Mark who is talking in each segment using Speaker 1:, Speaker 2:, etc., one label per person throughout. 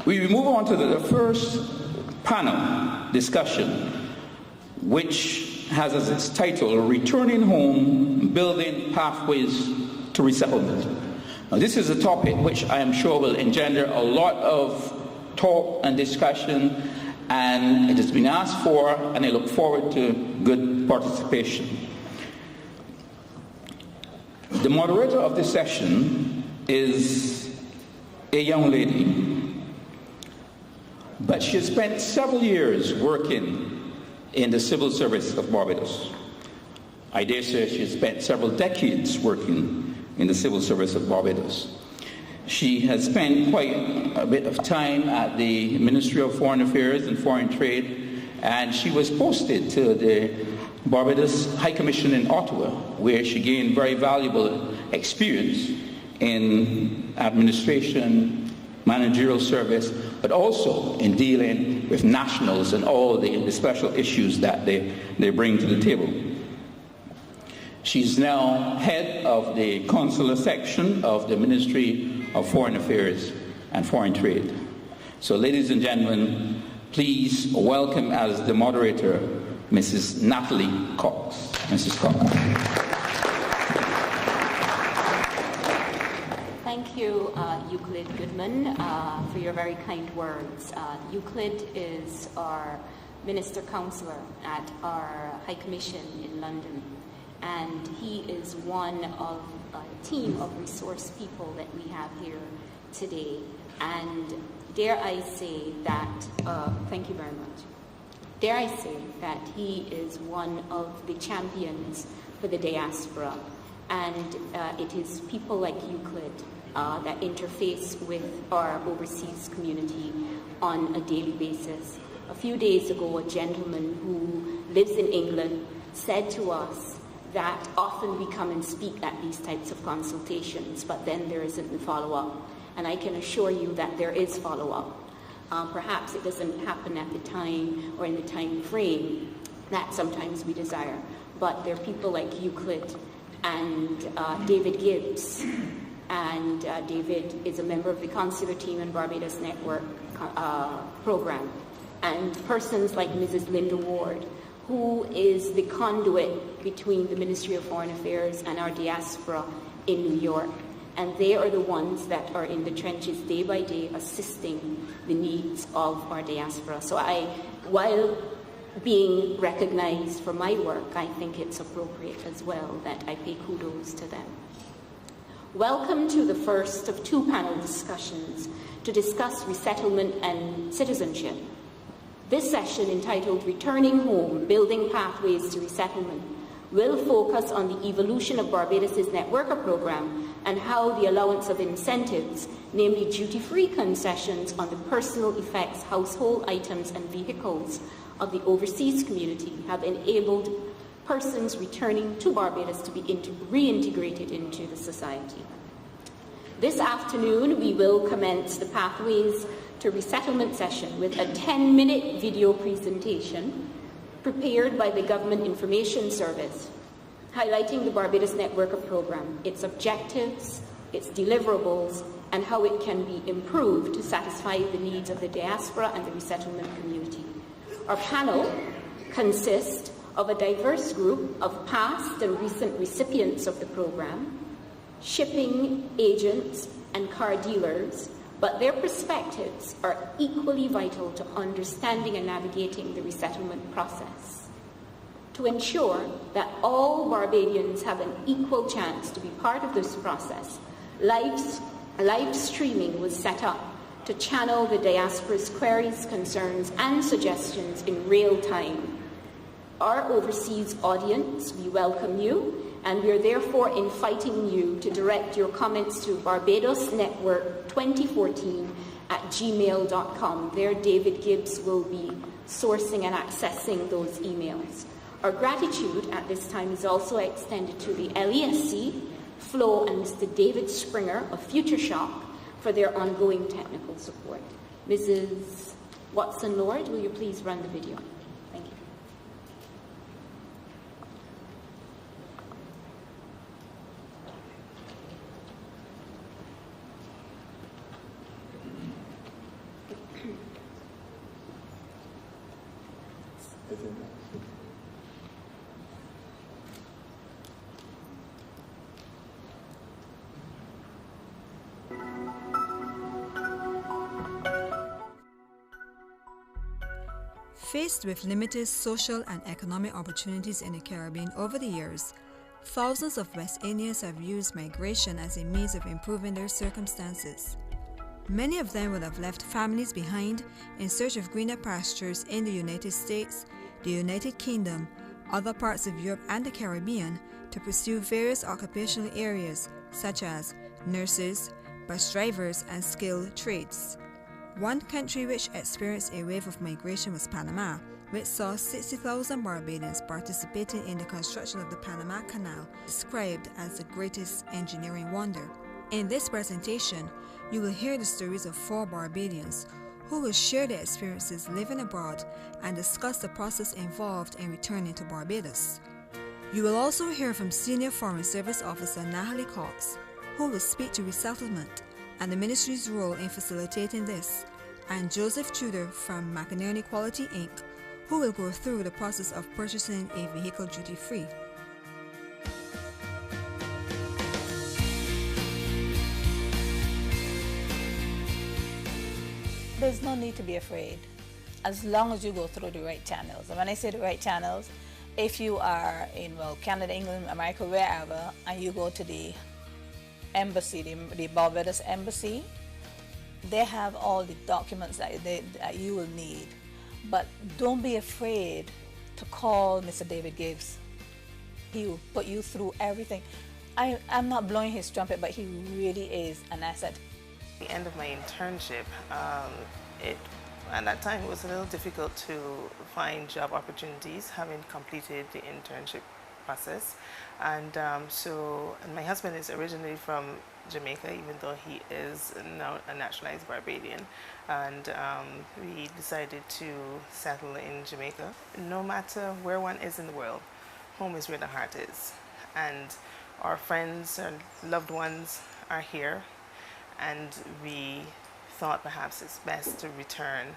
Speaker 1: We move on to the first panel discussion, which has as its title, Returning Home, Building Pathways to Resettlement. Now, this is a topic which I am sure will engender a lot of talk and discussion, and it has been asked for, and I look forward to good participation. The moderator of this session is a young lady, but she has spent several years working in the civil service of Barbados. I dare say she has spent several decades working in the civil service of Barbados. She has spent quite a bit of time at the Ministry of Foreign Affairs and Foreign Trade, and she was posted to the Barbados High Commission in Ottawa, where she gained very valuable experience in administration, managerial service, but also in dealing with nationals and all the special issues that they bring to the table. She's now head of the consular section of the Ministry of Foreign Affairs and Foreign Trade. So, ladies and gentlemen, please welcome as the moderator, Mrs. Natalie Cox. Mrs. Cox.
Speaker 2: Thank you, Euclid Goodman, for your very kind words. Euclid is our Minister Counselor at our High Commission in London, and he is one of a team of resource people that we have here today. And dare I say that, thank you very much. Dare I say that he is one of the champions for the diaspora, and it is people like Euclid that interface with our overseas community on a daily basis. A few days ago, a gentleman who lives in England said to us that often we come and speak at these types of consultations, but then there isn't the follow-up. And I can assure you that there is follow-up. Perhaps it doesn't happen at the time or in the time frame that sometimes we desire, but there are people like Euclid and David Gibbs, and David is a member of the consular team and Barbados Network program, and persons like Mrs. Linda Ward, who is the conduit between the Ministry of Foreign Affairs and our diaspora in New York. And they are the ones that are in the trenches day by day assisting the needs of our diaspora. So while being recognized for my work, I think it's appropriate as well that I pay kudos to them. Welcome to the first of two panel discussions to discuss resettlement and citizenship. This session, entitled Returning Home, Building Pathways to Resettlement, will focus on the evolution of Barbados' Networker program and how the allowance of incentives, namely duty-free concessions on the personal effects, household items and vehicles of the overseas community, have enabled persons returning to Barbados to be reintegrated into the society. This afternoon, we will commence the Pathways to Resettlement session with a 10-minute video presentation prepared by the Government Information Service, highlighting the Barbados Networker program, its objectives, its deliverables, and how it can be improved to satisfy the needs of the diaspora and the resettlement community. Our panel consists of a diverse group of past and recent recipients of the program, shipping agents and car dealers, but their perspectives are equally vital to understanding and navigating the resettlement process. To ensure that all Barbadians have an equal chance to be part of this process, live streaming was set up to channel the diaspora's queries, concerns, and suggestions in real time. Our overseas audience, we welcome you, and we are therefore inviting you to direct your comments to Barbados Network 2014 at gmail.com. There, David Gibbs will be sourcing and accessing those emails. Our gratitude at this time is also extended to the LESC, Flo, and Mr. David Springer of Future Shock for their ongoing technical support. Mrs. Watson-Lord, will you please run the video? Thank you.
Speaker 3: Faced with limited social and economic opportunities in the Caribbean over the years, thousands of West Indians have used migration as a means of improving their circumstances. Many of them would have left families behind in search of greener pastures in the United States, the United Kingdom, other parts of Europe and the Caribbean to pursue various occupational areas such as nurses, bus drivers, and skilled trades. One country which experienced a wave of migration was Panama, which saw 60,000 Barbadians participating in the construction of the Panama Canal, described as the greatest engineering wonder. In this presentation, you will hear the stories of 4 Barbadians who will share their experiences living abroad and discuss the process involved in returning to Barbados. You will also hear from Senior Foreign Service Officer Natalie, who will speak to Resettlement and the Ministry's role in facilitating this, and Joseph Tudor from McInerney Quality Inc., who will go through the process of purchasing a vehicle duty-free.
Speaker 4: There's no need to be afraid as long as you go through the right channels. And when I say the right channels, if you are in, Canada, England, America, wherever, and you go to the embassy, the Barbados embassy, they have all the documents that you will need. But don't be afraid to call Mr. David Gibbs. He will put you through everything. I'm not blowing his trumpet, but he really is an asset.
Speaker 5: At the end of my internship, at that time it was a little difficult to find job opportunities, having completed the internship process. And and my husband is originally from Jamaica, even though he is now a naturalized Barbadian. And we decided to settle in Jamaica. No matter where one is in the world, home is where the heart is. And our friends and loved ones are here. And we thought perhaps it's best to return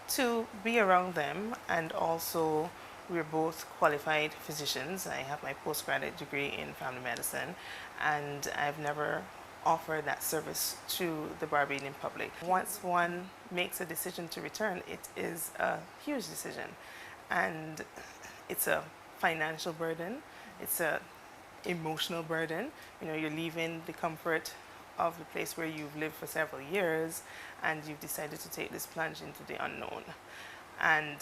Speaker 5: to be around them. And also, we're both qualified physicians. I have my postgraduate degree in family medicine, and I've never offered that service to the Barbadian public. Once one makes a decision to return, it is a huge decision. And it's a financial burden. It's a emotional burden. You know, you're leaving the comfort of the place where you've lived for several years, and you've decided to take this plunge into the unknown. And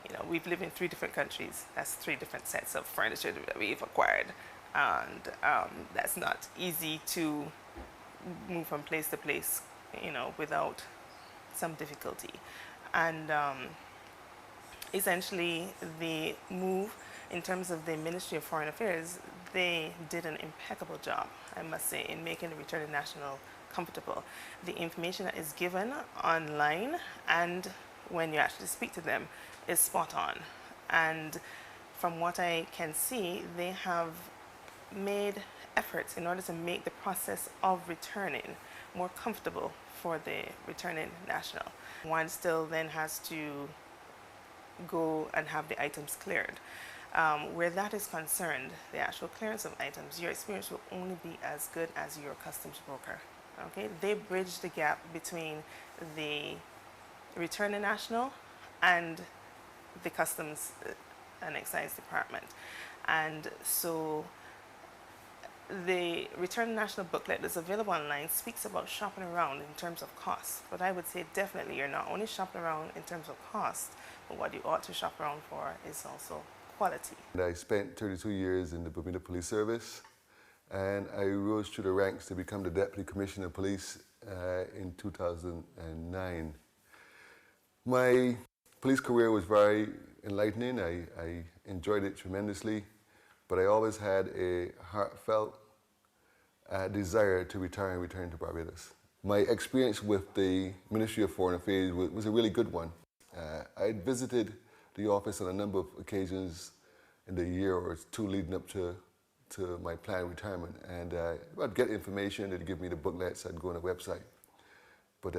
Speaker 5: you know, we've lived in 3 different countries. That's 3 different sets of furniture that we've acquired, and that's not easy to move from place to place, you know, without some difficulty. And essentially, the move in terms of the Ministry of Foreign Affairs, they did an impeccable job, I must say, in making the returning national comfortable. The information that is given online and when you actually speak to them is spot on. And from what I can see, they have made efforts in order to make the process of returning more comfortable for the returning national. One still then has to go and have the items cleared. Where that is concerned, the actual clearance of items, your experience will only be as good as your customs broker. Okay? They bridge the gap between the returning national and the Customs and Excise Department. And so the Return National booklet that's available online speaks about shopping around in terms of cost. But I would say definitely you're not only shopping around in terms of cost, but what you ought to shop around for is also quality.
Speaker 6: I spent 32 years in the Bermuda Police Service, and I rose through the ranks to become the Deputy Commissioner of Police in 2009. My police career was very enlightening. I enjoyed it tremendously, but I always had a heartfelt desire to retire and return to Barbados. My experience with the Ministry of Foreign Affairs was a really good one. I visited the office on a number of occasions in the year or 2 leading up to my planned retirement, and I'd get information, they'd give me the booklets, I'd go on the website. But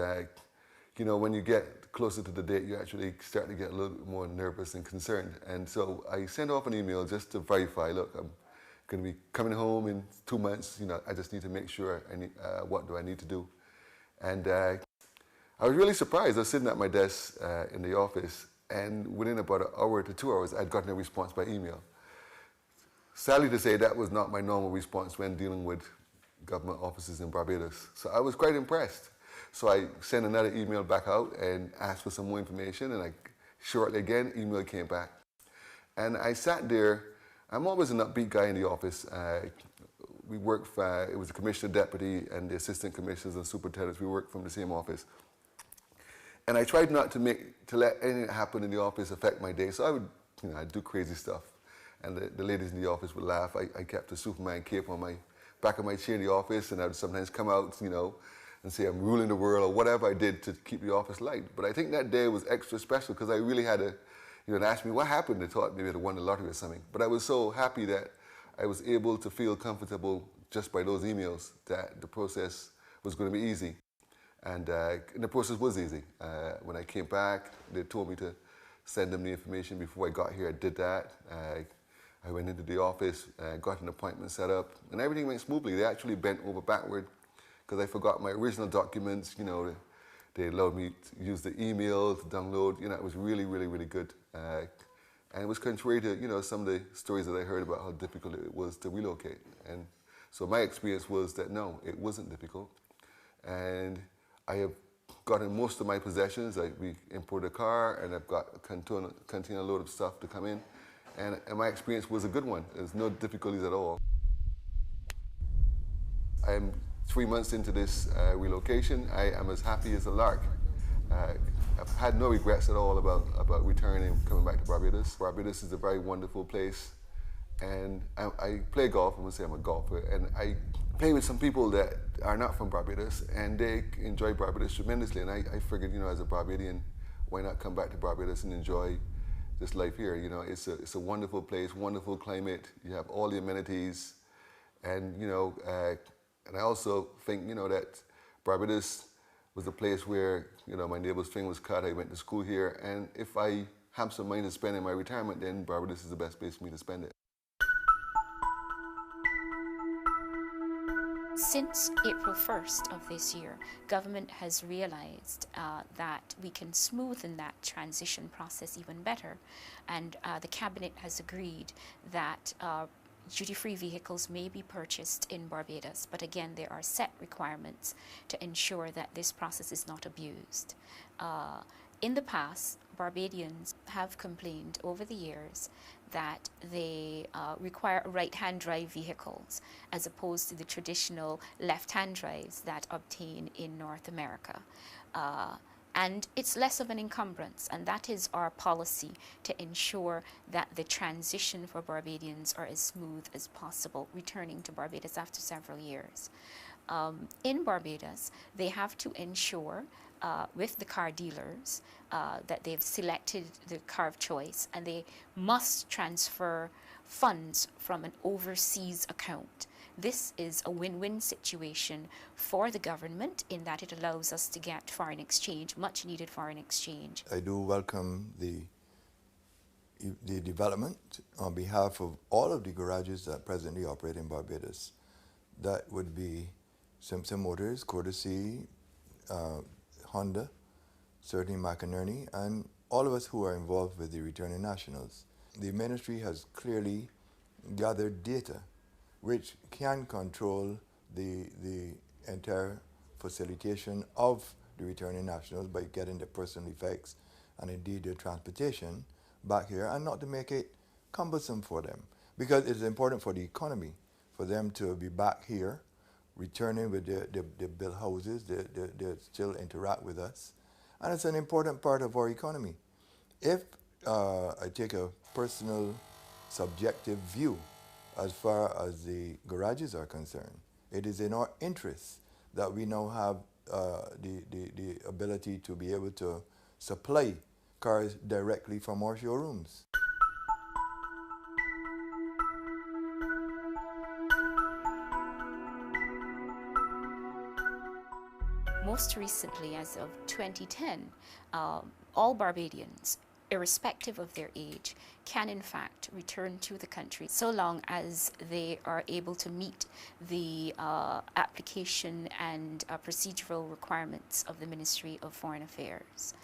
Speaker 6: you know, when you get closer to the date, you actually start to get a little bit more nervous and concerned. And so I sent off an email just to verify, look, I'm going to be coming home in 2 months, you know, I just need to make sure, what do I need to do? And I was really surprised. I was sitting at my desk in the office, and within about an hour to 2 hours, I'd gotten a response by email. Sadly to say, that was not my normal response when dealing with government offices in Barbados. So I was quite impressed. So I sent another email back out and asked for some more information, and shortly again, email came back. And I sat there. I'm always an upbeat guy in the office. We worked for, it was the commissioner deputy and the assistant commissioners and superintendents. We worked from the same office. And I tried not to let anything that happened in the office affect my day. So I would, you know, I'd do crazy stuff. And the ladies in the office would laugh. I kept a Superman cape on my back of my chair in the office, and I would sometimes come out, you know, and say I'm ruling the world or whatever I did to keep the office light. But I think that day was extra special because I really had to, you know, they asked me what happened. They thought maybe I'd won the lottery or something. But I was so happy that I was able to feel comfortable just by those emails that the process was going to be easy. And the process was easy. When I came back, they told me to send them the information before I got here. I did that. I went into the office, got an appointment set up, and everything went smoothly. They actually bent over backward because I forgot my original documents. You know, they allowed me to use the email to download. You know, it was really, really, really good. And it was contrary to, you know, some of the stories that I heard about how difficult it was to relocate. And so my experience was that no, it wasn't difficult. And I have gotten most of my possessions. We imported a car, and I've got a container load of stuff to come in. And my experience was a good one. There's no difficulties at all. I'm 3 months into this relocation. I am as happy as a lark. I've had no regrets at all about returning and coming back to Barbados. Barbados is a very wonderful place. And I play golf. I'm going to say I'm a golfer. And I play with some people that are not from Barbados, and they enjoy Barbados tremendously. And I figured, you know, as a Barbadian, why not come back to Barbados and enjoy this life here? You know, it's a wonderful place, wonderful climate. You have all the amenities, and you know, and I also think, you know, that Barbados was the place where, you know, my neighbor's finger was cut. I went to school here, and if I have some money to spend in my retirement, then Barbados is the best place for me to spend it.
Speaker 7: Since April 1st of this year, government has realized that we can smoothen that transition process even better, and the cabinet has agreed that duty-free vehicles may be purchased in Barbados, but again, there are set requirements to ensure that this process is not abused. In the past, Barbadians have complained over the years that they require right-hand drive vehicles as opposed to the traditional left-hand drives that obtain in North America. And it's less of an encumbrance, and that is our policy to ensure that the transition for Barbadians are as smooth as possible, returning to Barbados after several years. In Barbados, they have to ensure with the car dealers that they've selected the car of choice, and they must transfer funds from an overseas account. This is a win-win situation for the government in that it allows us to get foreign exchange, much needed foreign exchange.
Speaker 8: I do welcome the development on behalf of all of the garages that presently operate in Barbados. That would be Simpson Motors, courtesy Honda, certainly McInerney, and all of us who are involved with the returning nationals. The ministry has clearly gathered data which can control the entire facilitation of the returning nationals by getting the personal effects and indeed their transportation back here, and not to make it cumbersome for them, because it's important for the economy for them to be back here, returning with their built houses, they still interact with us, and it's an important part of our economy. If I take a personal subjective view as far as the garages are concerned, it is in our interest that we now have the ability to be able to supply cars directly from our showrooms.
Speaker 7: Most recently, as of 2010, all Barbadians, irrespective of their age, can in fact return to the country so long as they are able to meet the application and procedural requirements of the Ministry of Foreign Affairs.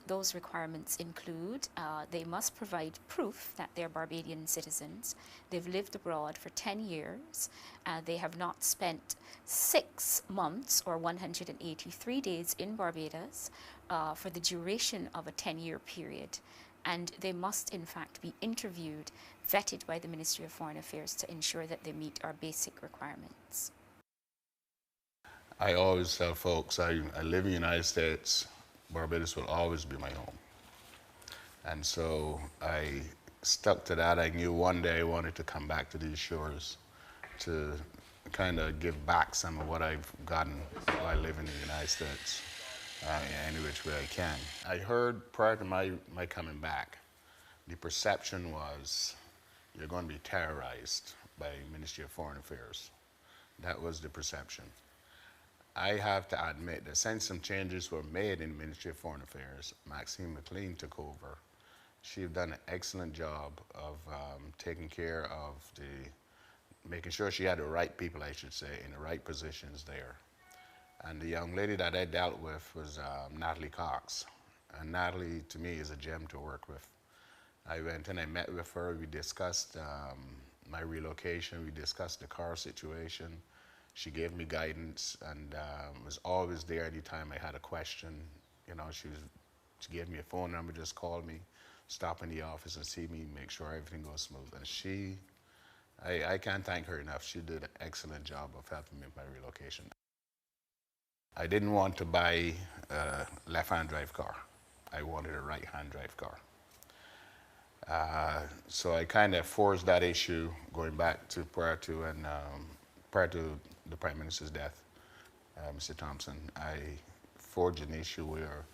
Speaker 7: Those requirements include they must provide proof that they're Barbadian citizens, they've lived abroad for 10 years, they have not spent 6 months or 183 days in Barbados for the duration of a 10-year period, and they must in fact be interviewed, vetted by the Ministry of Foreign Affairs to ensure that they meet our basic requirements.
Speaker 9: I always tell folks I live in the United States. Barbados will always be my home. And so I stuck to that. I knew one day I wanted to come back to these shores to kind of give back some of what I've gotten while living in the United States, any which way I can. I heard prior to my coming back, the perception was you're going to be terrorized by Ministry of Foreign Affairs. That was the perception. I have to admit that since some changes were made in the Ministry of Foreign Affairs, Maxine McLean took over. She's done an excellent job of taking care of making sure she had the right people, I should say, in the right positions there. And the young lady that I dealt with was Natalie Cox. And Natalie, to me, is a gem to work with. I went and I met with her. We discussed my relocation. We discussed the car situation. She gave me guidance and was always there anytime I had a question. You know, she gave me a phone number, just call me, stop in the office and see me, make sure everything goes smooth. And I can't thank her enough. She did an excellent job of helping me with my relocation. I didn't want to buy a left-hand drive car. I wanted a right-hand drive car. So I kind of forced that issue going back to prior to the Prime Minister's death, Mr. Thompson. I forged an issue where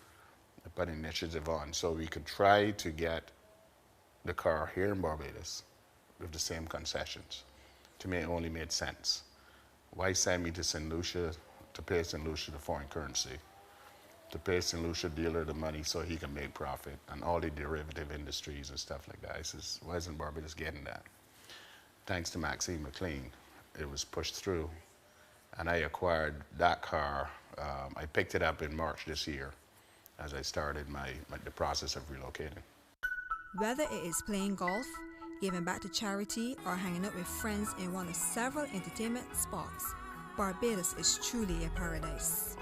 Speaker 9: I put an initiative on so we could try to get the car here in Barbados with the same concessions. To me, it only made sense. Why send me to St. Lucia to pay St. Lucia the foreign currency, to pay St. Lucia dealer the money so he can make profit and all the derivative industries and stuff like that? I says, why isn't Barbados getting that? Thanks to Maxine McLean, it was pushed through. And I acquired that car. I picked it up in March this year as I started the process of relocating.
Speaker 3: Whether it is playing golf, giving back to charity, or hanging out with friends in one of several entertainment spots, Barbados is truly a paradise.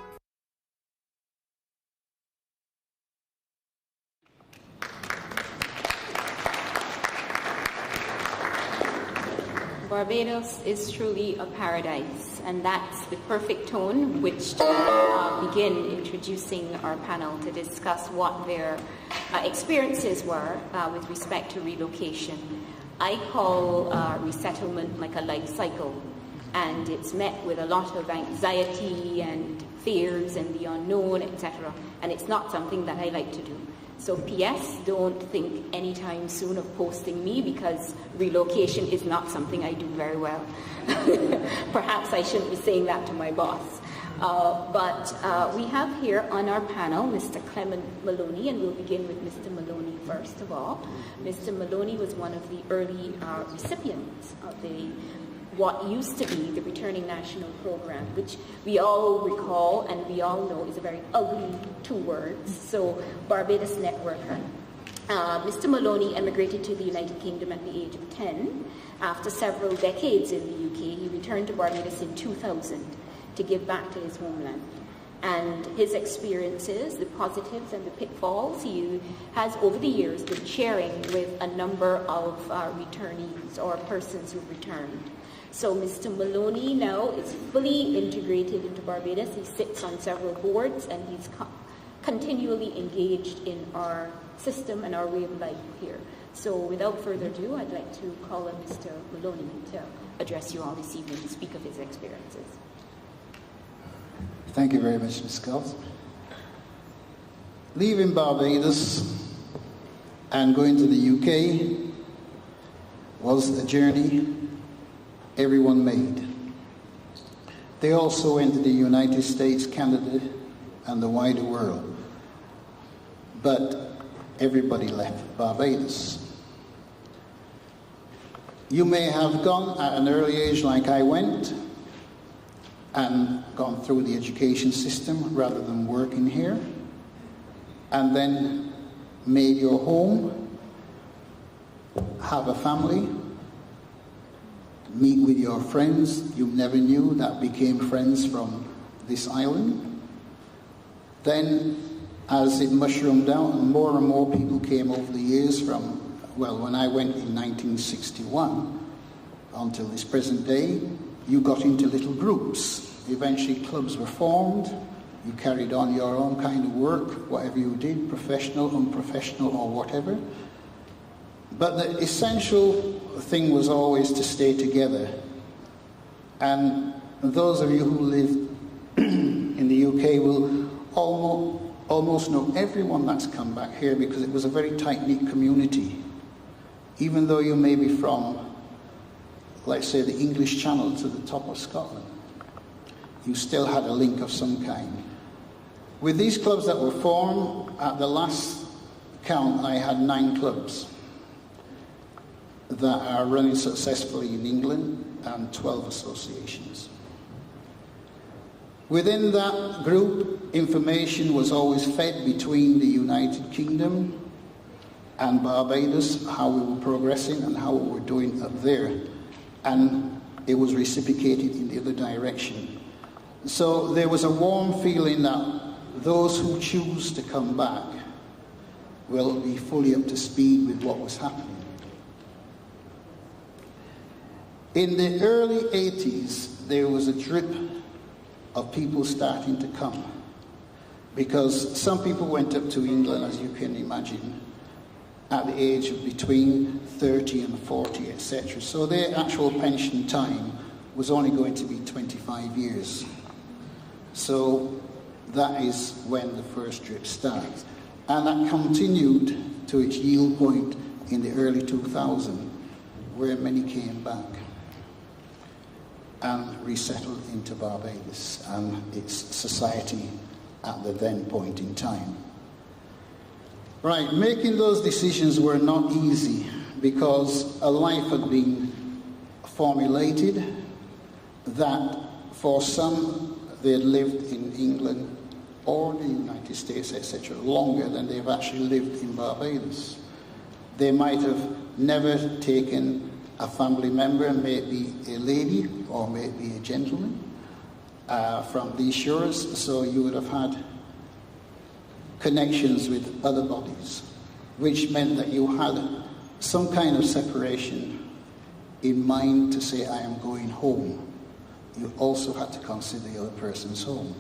Speaker 2: Barbados is truly a paradise, and that's the perfect tone which to begin introducing our panel to discuss what their experiences were with respect to relocation. I call resettlement like a life cycle, and it's met with a lot of anxiety and fears and the unknown, etc. And it's not something that I like to do. So PS, don't think anytime soon of posting me, because relocation is not something I do very well. Perhaps I shouldn't be saying that to my boss. But we have here on our panel Mr. Clement Maloney, and we'll begin with Mr. Maloney first of all. Mr. Maloney was one of the early recipients of what used to be the Returning National Program, which we all recall and we all know is a very ugly 2 words. So Barbados Network. Mr. Maloney emigrated to the United Kingdom at the age of 10. After several decades in the UK, he returned to Barbados in 2000 to give back to his homeland. And his experiences, the positives and the pitfalls, he has over the years been sharing with a number of returnees or persons who've returned. So Mr. Maloney now is fully integrated into Barbados. He sits on several boards and he's continually engaged in our system and our way of life here. So without further ado, I'd like to call on Mr. Maloney to address you all this evening to speak of his experiences.
Speaker 10: Thank you very much, Ms. Scott. Leaving Barbados and going to the UK was a journey everyone made. They also went to the United States, Canada, and the wider world. But everybody left Barbados. You may have gone at an early age like I went and gone through the education system rather than working here, and then made your home, have a family, meet with your friends you never knew that became friends from this island. Then, as it mushroomed out and more people came over the years from, well, when I went in 1961 until this present day, you got into little groups. Eventually clubs were formed. You carried on your own kind of work, whatever you did, professional, unprofessional, or whatever. But the essential thing was always to stay together. And those of you who live in the UK will almost know everyone that's come back here, because it was a very tight-knit community. Even though you may be from, let's say, the English Channel to the top of Scotland, you still had a link of some kind. With these clubs that were formed, at the last count, I had 9 clubs that are running successfully in England and 12 associations. Within that group, information was always fed between the United Kingdom and Barbados, how we were progressing and how we were doing up there. And it was reciprocated in the other direction. So there was a warm feeling that those who choose to come back will be fully up to speed with what was happening. In the early 80s, there was a drip of people starting to come, because some people went up to England, as you can imagine, at the age of between 30 and 40, etc. So their actual pension time was only going to be 25 years. So that is when the first drip starts. And that continued to its yield point in the early 2000s, where many came back and resettled into Barbados and its society at the then point in time. Right, making those decisions were not easy, because a life had been formulated that for some they had lived in England or the United States, etc., longer than they've actually lived in Barbados. They might have never taken a family member, maybe a lady or maybe a gentleman, from these shores, so you would have had connections with other bodies, which meant that you had some kind of separation in mind to say, I am going home. You also had to consider the other person's home.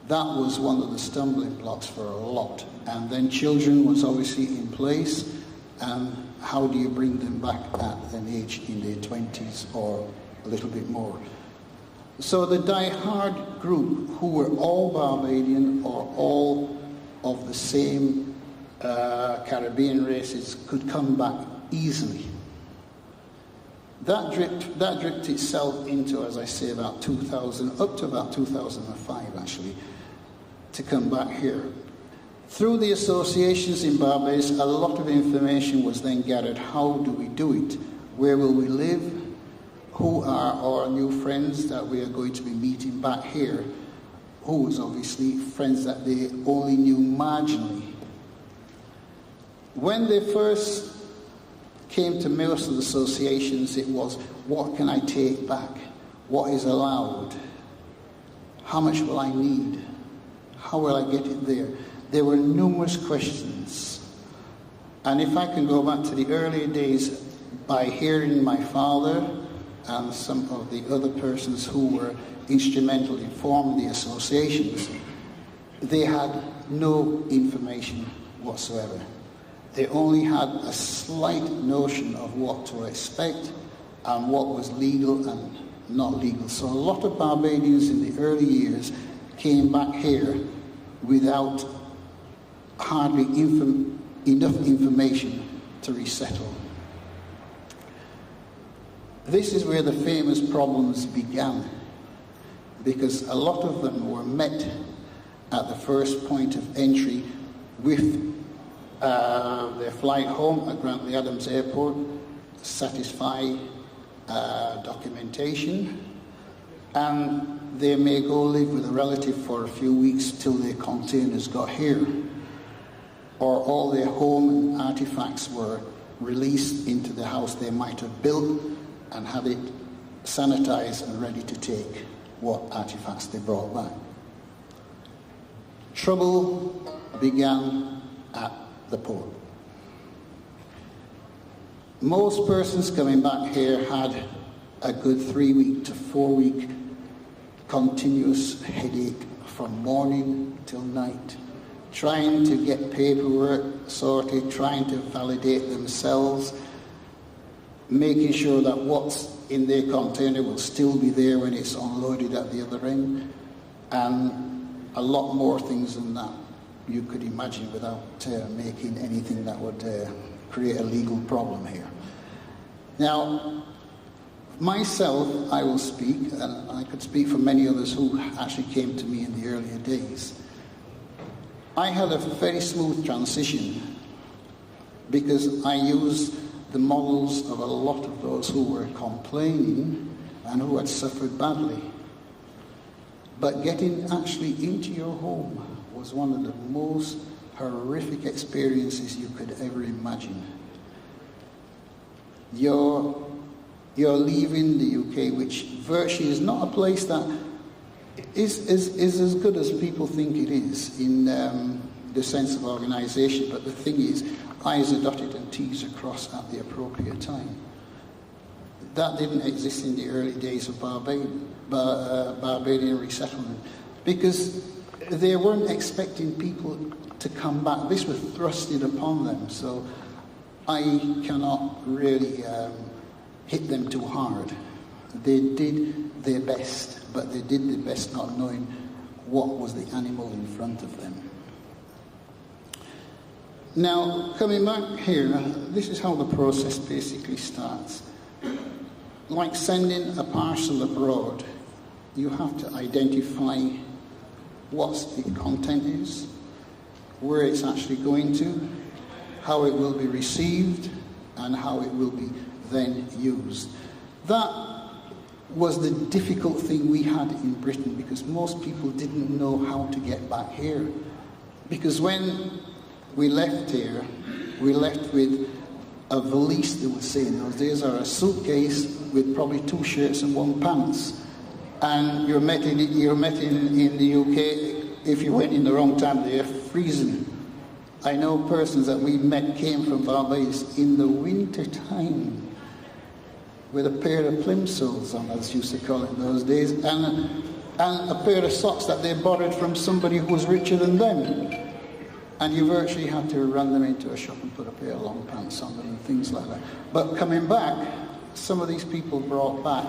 Speaker 10: That was one of the stumbling blocks for a lot. And then children was obviously in place, and how do you bring them back at an age in their 20s or a little bit more? So the die-hard group, who were all Barbadian or all of the same Caribbean races, could come back easily. That dripped itself into, as I say, about 2000, up to about 2005 actually, to come back here. Through the associations in Barbados, a lot of information was then gathered. How do we do it? Where will we live? Who are our new friends that we are going to be meeting back here? Who was obviously friends that they only knew marginally. When they first came to most of the associations, it was, what can I take back? What is allowed? How much will I need? How will I get it there? There were numerous questions. And if I can go back to the earlier days, by hearing my father and some of the other persons who were instrumental in forming the associations, they had no information whatsoever. They only had a slight notion of what to expect and what was legal and not legal. So a lot of Barbadians in the early years came back here without hardly enough information to resettle. This is where the famous problems began, because a lot of them were met at the first point of entry with their flight home at Grantley Adams Airport, satisfy documentation, and they may go live with a relative for a few weeks till their containers got here, or all their home and artifacts were released into the house they might have built and had it sanitized and ready to take what artifacts they brought back. Trouble began at the port. Most persons coming back here had a good 3-week to 4-week continuous headache from morning till night, trying to get paperwork sorted, trying to validate themselves, making sure that what's in their container will still be there when it's unloaded at the other end, and a lot more things than that you could imagine without making anything that would create a legal problem here. Now, myself, I will speak, and I could speak for many others who actually came to me in the earlier days. I had a very smooth transition because I used the models of a lot of those who were complaining and who had suffered badly. But getting actually into your home was one of the most horrific experiences you could ever imagine. You're leaving the UK, which virtually is not a place that is as good as people think it is in the sense of organisation, but the thing is, I's are dotted and T's are crossed at the appropriate time. That didn't exist in the early days of Barbadian resettlement, because they weren't expecting people to come back. This was thrusted upon them, so I cannot really hit them too hard. They did their best, but they did their best not knowing what was the animal in front of them. Now, coming back here, this is how the process basically starts. Like sending a parcel abroad, you have to identify what the content is, where it's actually going to, how it will be received, and how it will be then used. That was the difficult thing we had in Britain, because most people didn't know how to get back here. Because when we left here, we left with a valise, they would say in those days, or a suitcase with probably 2 shirts and 1 pants. And you're met in the UK, if you went in the wrong time, they're freezing. I know persons that we met came from Barbados in the winter time with a pair of plimsolls on, as used to call it in those days, and a pair of socks that they borrowed from somebody who was richer than them. And you virtually had to run them into a shop and put a pair of long pants on them and things like that. But coming back, some of these people brought back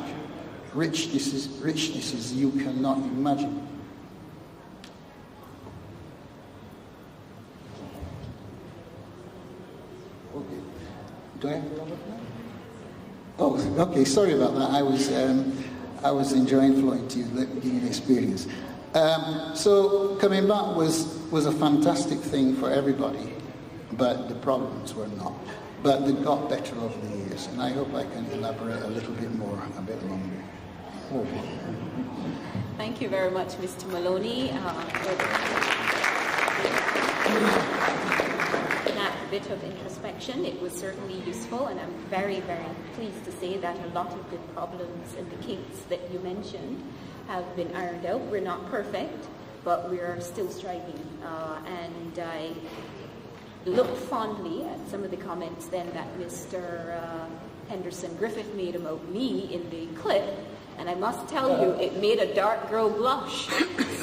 Speaker 10: richnesses you cannot imagine. Okay. Do I have to run it now? Oh, okay. Sorry about that. I was enjoying floating to you, giving the experience. So coming back was a fantastic thing for everybody, but the problems were not. But they got better over the years, and I hope I can elaborate a little bit more, a bit longer.
Speaker 2: Thank you very much, Mr. Maloney. That bit of introspection, it was certainly useful, and I'm very, very pleased to say that a lot of the problems and the kinks that you mentioned have been ironed out. We're not perfect, but we are still striving. And I look fondly at some of the comments then that Mr. Henderson Griffith made about me in the clip, and I must tell you, it made a dark girl blush.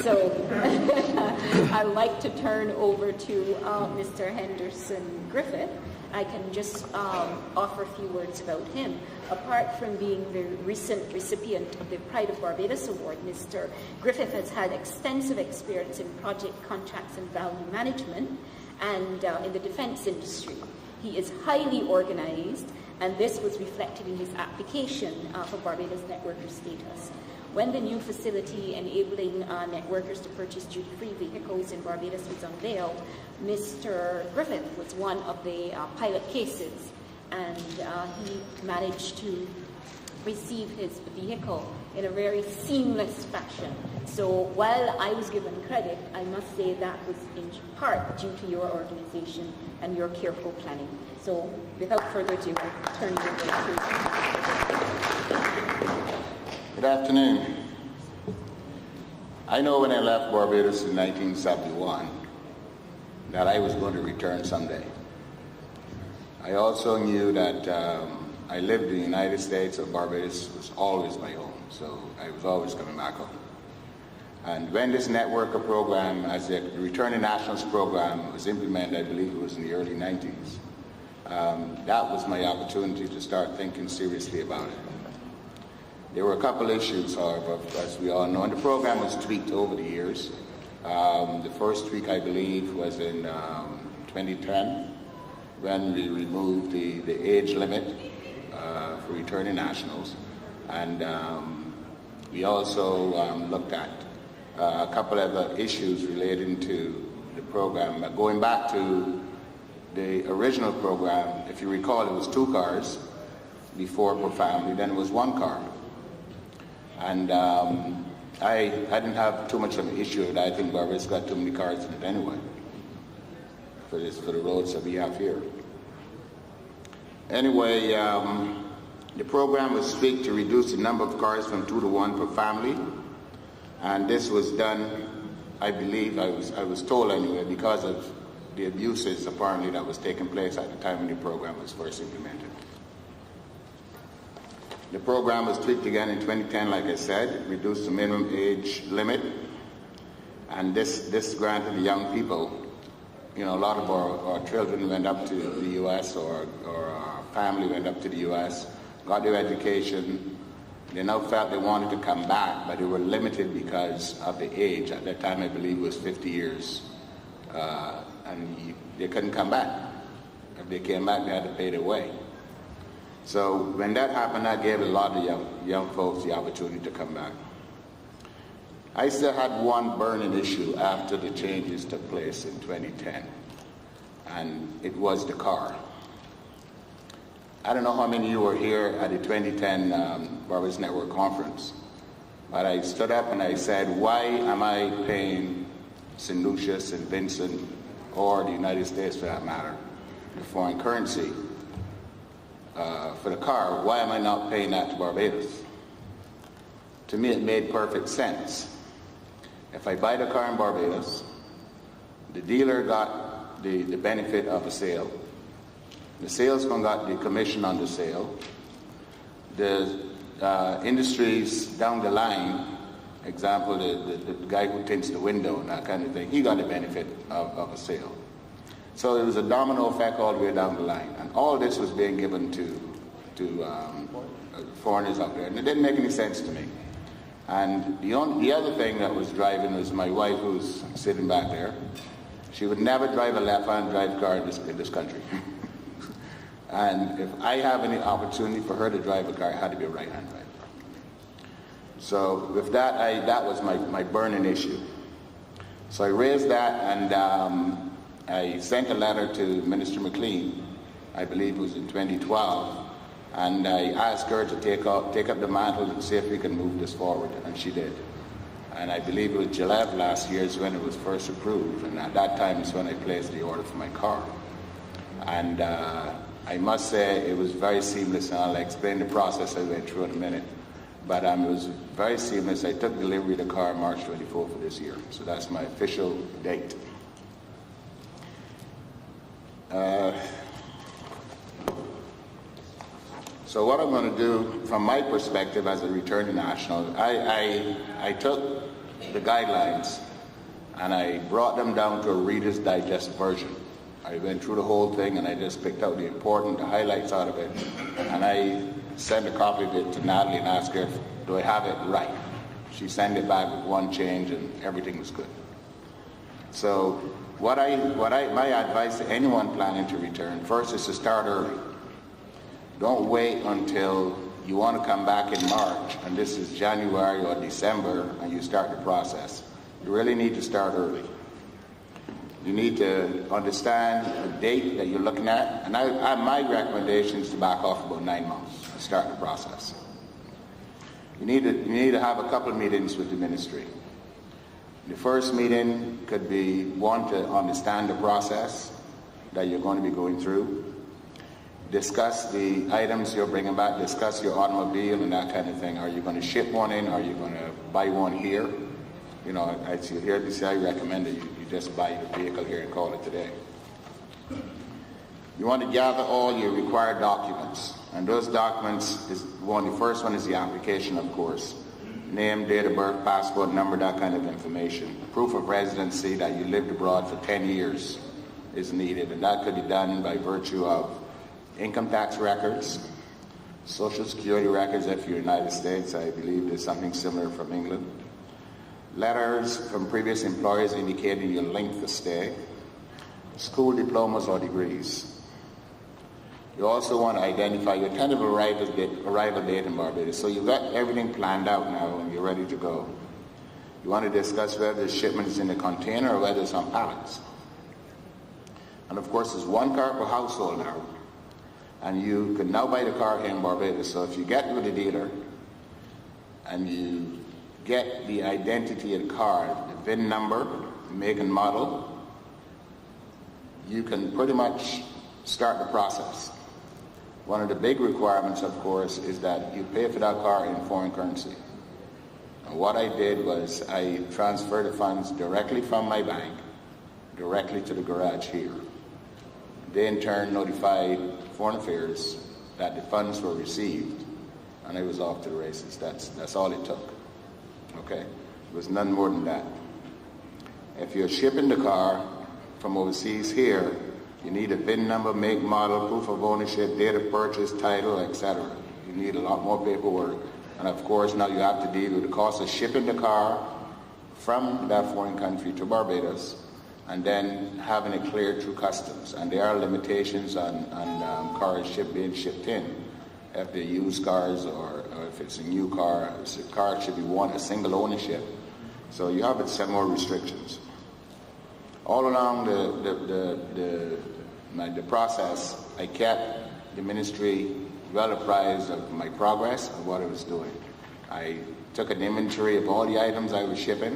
Speaker 2: So I'd like to turn over to Mr. Henderson Griffith. I can just offer a few words about him. Apart from being the recent recipient of the Pride of Barbados Award, Mr. Griffith has had extensive experience in project contracts and value management and in the defense industry. He is highly organized, and this was reflected in his application for Barbados Networker status. When the new facility enabling networkers to purchase duty-free vehicles in Barbados was unveiled, Mr. Griffith was one of the pilot cases, and he managed to receive his vehicle in a very seamless fashion. So while I was given credit, I must say that was in part due to your organization and your careful planning. So without further ado, I'll turn it over to
Speaker 11: Good afternoon. I know when I left Barbados in 1971 that I was going to return someday. I also knew that I lived in the United States, so Barbados was always my home, so I was always coming back home. And when this networker program, as the Returning Nationals program was implemented, I believe it was in the early 90s, that was my opportunity to start thinking seriously about it. There were a couple issues, however, as we all know, and the program was tweaked over the years. The first tweak, I believe, was in 2010, when we removed the age limit for returning nationals. And we also looked at a couple of other issues relating to the program. Going back to the original program, if you recall, it was 2 cars before per family, then it was 1 car. And I didn't have too much of an issue with that. I think Barbados got too many cars in it anyway for the roads that we have here. Anyway, the program was tweaked to reduce the number of cars from 2 to 1 per family, and this was done, I believe, I was told anyway, because of the abuses apparently that was taking place at the time when the program was first implemented. The program was tweaked again in 2010, like I said, reduced the minimum age limit, and this granted the young people, you know, a lot of our children went up to the U.S. or our family went up to the U.S., got their education. They now felt they wanted to come back, but they were limited because of the age. At that time, I believe it was 50 years, and they couldn't come back. If they came back, they had to pay their way. So when that happened, that gave a lot of young folks the opportunity to come back. I still had one burning issue after the changes took place in 2010, and it was the car. I don't know how many of you were here at the 2010 Barbados Network Conference, but I stood up and I said, why am I paying St. Lucius and Vincent, or the United States for that matter, the foreign currency for the car? Why am I not paying that to Barbados? To me, it made perfect sense. If I buy the car in Barbados, the dealer got the benefit of a sale. The salesman got the commission on the sale. The industries down the line, example, the guy who tints the window and that kind of thing, he got the benefit of a sale. So it was a domino effect all the way down the line. And all this was being given to foreigners out there. And it didn't make any sense to me. And the other thing that was driving was my wife, who's sitting back there. She would never drive a left-hand drive car in this country. And if I have any opportunity for her to drive a car, it had to be a right-hand drive. So with that, that was my burning issue. So I raised that, and I sent a letter to Minister McLean, I believe it was in 2012, and I asked her to take up the mantle and see if we can move this forward, and she did. And I believe it was July of last year is when it was first approved, and at that time is when I placed the order for my car. And I must say it was very seamless, and I'll explain the process I went through in a minute. But it was very seamless. I took delivery of the car March 24th of this year, so that's my official date. So what I'm going to do, from my perspective as a returning national, I took the guidelines and I brought them down to a Reader's Digest version. I went through the whole thing and I just picked out the highlights out of it, and I sent a copy of it to Natalie and asked her, do I have it right? She sent it back with one change and everything was good. So my advice to anyone planning to return, first is to start early. Don't wait until you want to come back in March, and this is January or December, and you start the process, you really need to start early. You need to understand the date that you're looking at, and my recommendation is to back off about 9 months to start the process. You need to have a couple of meetings with the ministry. The first meeting could be one to understand the process that you're going to be going through, discuss the items you're bringing back, discuss your automobile and that kind of thing. Are you going to ship one in? Are you going to buy one here? You know, as you hear me say, I recommend that you just buy your vehicle here and call it today. You want to gather all your required documents, and those documents the first one is the application, of course. Name, date of birth, passport number, that kind of information. Proof of residency that you lived abroad for 10 years is needed, and that could be done by virtue of income tax records, Social Security records if you're in the United States. I believe there's something similar from England. Letters from previous employers indicating your length of stay, school diplomas or degrees. You also want to identify your tentative arrival date in Barbados. So you've got everything planned out now and you're ready to go. You want to discuss whether the shipment is in a container or whether it's on pallets. And of course, there's one car per household now. And you can now buy the car here in Barbados. So if you get with a dealer and you get the identity of the car, the VIN number, make and model, you can pretty much start the process. One of the big requirements, of course, is that you pay for that car in foreign currency. And what I did was I transferred the funds directly from my bank, directly to the garage here. They in turn notified Foreign Affairs that the funds were received, and I was off to the races. That's all it took. Okay? It was none more than that. If you're shipping the car from overseas here, you need a VIN number, make, model, proof of ownership, date of purchase, title, etc. You need a lot more paperwork. And of course, now you have to deal with the cost of shipping the car from that foreign country to Barbados and then having it cleared through customs. And there are limitations on cars being shipped in. If they're used cars or if it's a new car, the car should be a single ownership. So you have some more restrictions. All along the process, I kept the ministry well apprised of my progress and what I was doing. I took an inventory of all the items I was shipping,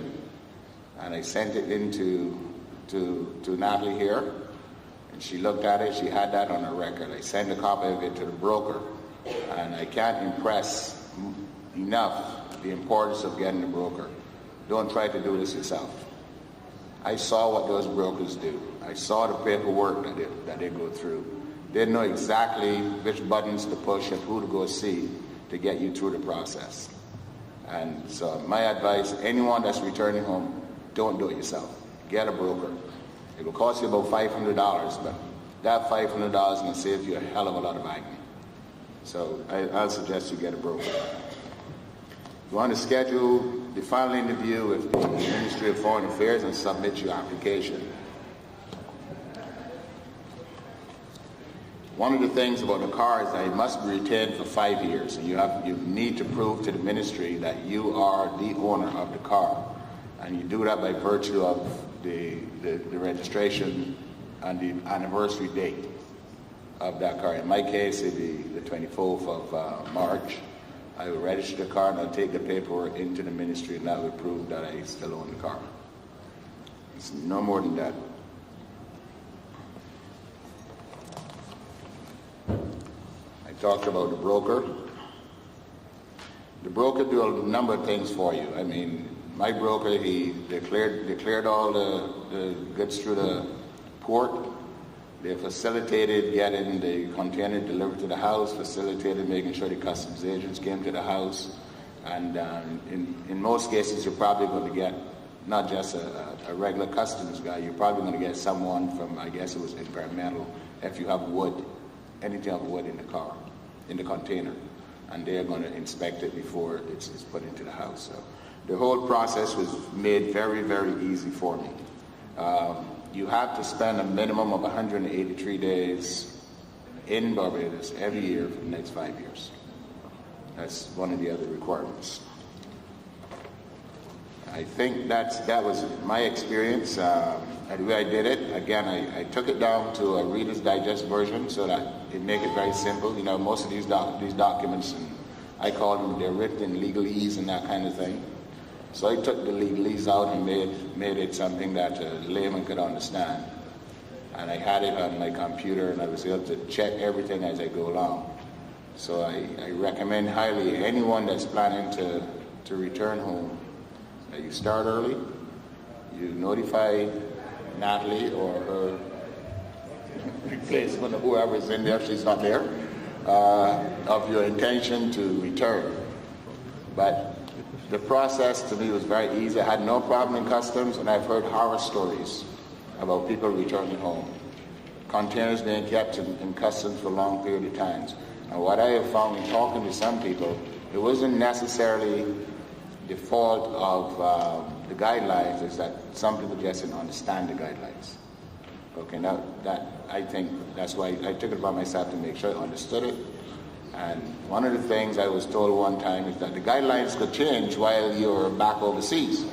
Speaker 11: and I sent it into to Natalie here, and she looked at it. She had that on her record. I sent a copy of it to the broker, and I can't impress enough the importance of getting a broker. Don't try to do this yourself. I saw what those brokers do. I saw the paperwork that they go through. They know exactly which buttons to push and who to go see to get you through the process. And so my advice, anyone that's returning home, don't do it yourself. Get a broker. It will cost you about $500, but that $500 is going to save you a hell of a lot of agony. So I'll suggest you get a broker. You want to schedule the final interview with the Ministry of Foreign Affairs and submit your application. One of the things about the car is that it must be retained for 5 years, and you need to prove to the ministry that you are the owner of the car, and you do that by virtue of the registration and the anniversary date of that car. In my case, it'd be the 24th of March. I will register the car and I'll take the paperwork into the ministry, and that will prove that I still own the car. It's no more than that. I talked about the broker. The broker do a number of things for you. I mean, my broker, he declared all the goods through the port. They facilitated getting the container delivered to the house, facilitated making sure the customs agents came to the house. And in most cases, you're probably going to get not just a regular customs guy, you're probably going to get someone from, I guess it was environmental, if you have wood, anything of wood in the car, in the container. And they're going to inspect it before it's put into the house. So the whole process was made very, very easy for me. You have to spend a minimum of 183 days in Barbados every year for the next 5 years. That's one of the other requirements. I think that was my experience. The way I did it, again, I took it down to a Reader's Digest version so that it make it very simple. You know, most of these documents, and I call them, they're written in legalese and that kind of thing. So I took the legalese out and made it something that a layman could understand. And I had it on my computer, and I was able to check everything as I go along. So I recommend highly anyone that's planning to return home that you start early, you notify Natalie or her replacement or whoever's in there, if she's not there, of your intention to return. But the process to me was very easy. I had no problem in customs, and I've heard horror stories about people returning home. Containers being kept in customs for a long period of times. And what I have found in talking to some people, it wasn't necessarily the fault of the guidelines, is that some people just didn't understand the guidelines. Okay, now that I think that's why I took it upon myself to make sure I understood it. And one of the things I was told one time is that the guidelines could change while you're back overseas.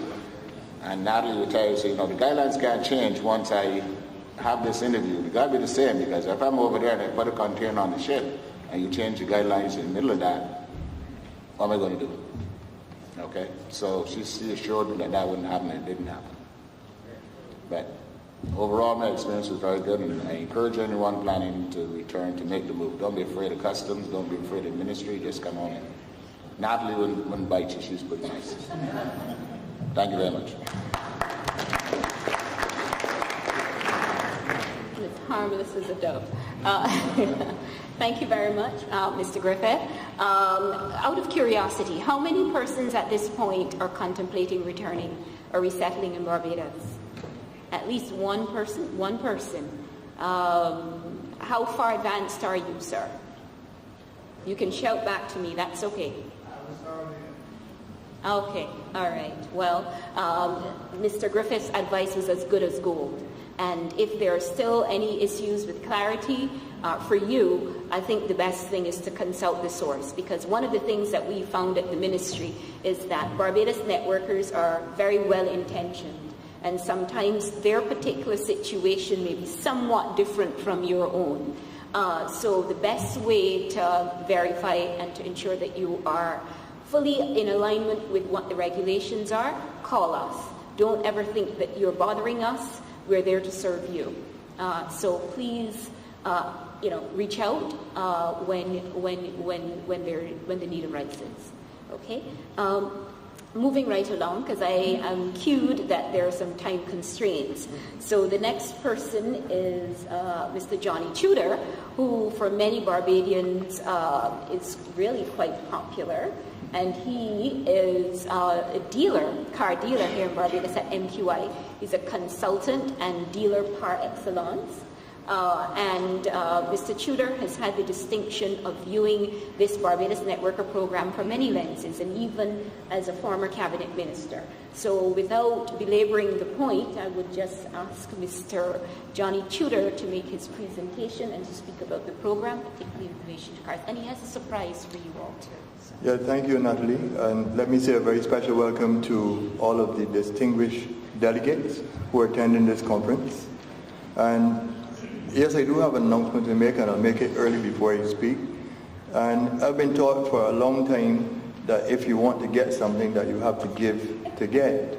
Speaker 11: And Natalie would tell you, so, you know, the guidelines can't change once I have this interview. It got to be the same, because if I'm over there and I put a container on the ship and you change the guidelines in the middle of that, what am I going to do? Okay, so she assured me that wouldn't happen, and it didn't happen. But overall, my experience was very good, and I encourage anyone planning to return to make the move. Don't be afraid of customs, don't be afraid of ministry, just come on in. Natalie wouldn't bite you, she's pretty nice. Thank you very much.
Speaker 2: It's harmless as a dove. Thank you very much, Mr. Griffith. Out of curiosity, how many persons at this point are contemplating returning or resettling in Barbados? At least one person? One person. How far advanced are you, sir? You can shout back to me, that's okay. Okay, all right. Well, Mr. Griffith's advice was as good as gold. And if there are still any issues with clarity for you, I think the best thing is to consult the source, because one of the things that we found at the ministry is that Barbados networkers are very well intentioned, and sometimes their particular situation may be somewhat different from your own. So the best way to verify and to ensure that you are fully in alignment with what the regulations are, call us. Don't ever think that you're bothering us. We're there to serve you. So please, reach out when the need arises. Okay. Moving right along, because I am cued that there are some time constraints. So the next person is Mr. Johnny Tudor, who for many Barbadians is really quite popular. And he is a car dealer here in Barbados at MQI. He's a consultant and dealer par excellence. Mr. Tudor has had the distinction of viewing this Barbados Networker program from many lenses, and even as a former cabinet minister. So without belaboring the point, I would just ask Mr. Johnny Tudor to make his presentation and to speak about the program, particularly in relation to cars. And he has a surprise for you all too. So.
Speaker 8: Yeah, thank you, Natalie. And let me say a very special welcome to all of the distinguished delegates who are attending this conference. And yes, I do have an announcement to make, and I'll make it early before I speak. And I've been taught for a long time that if you want to get something, that you have to give to get.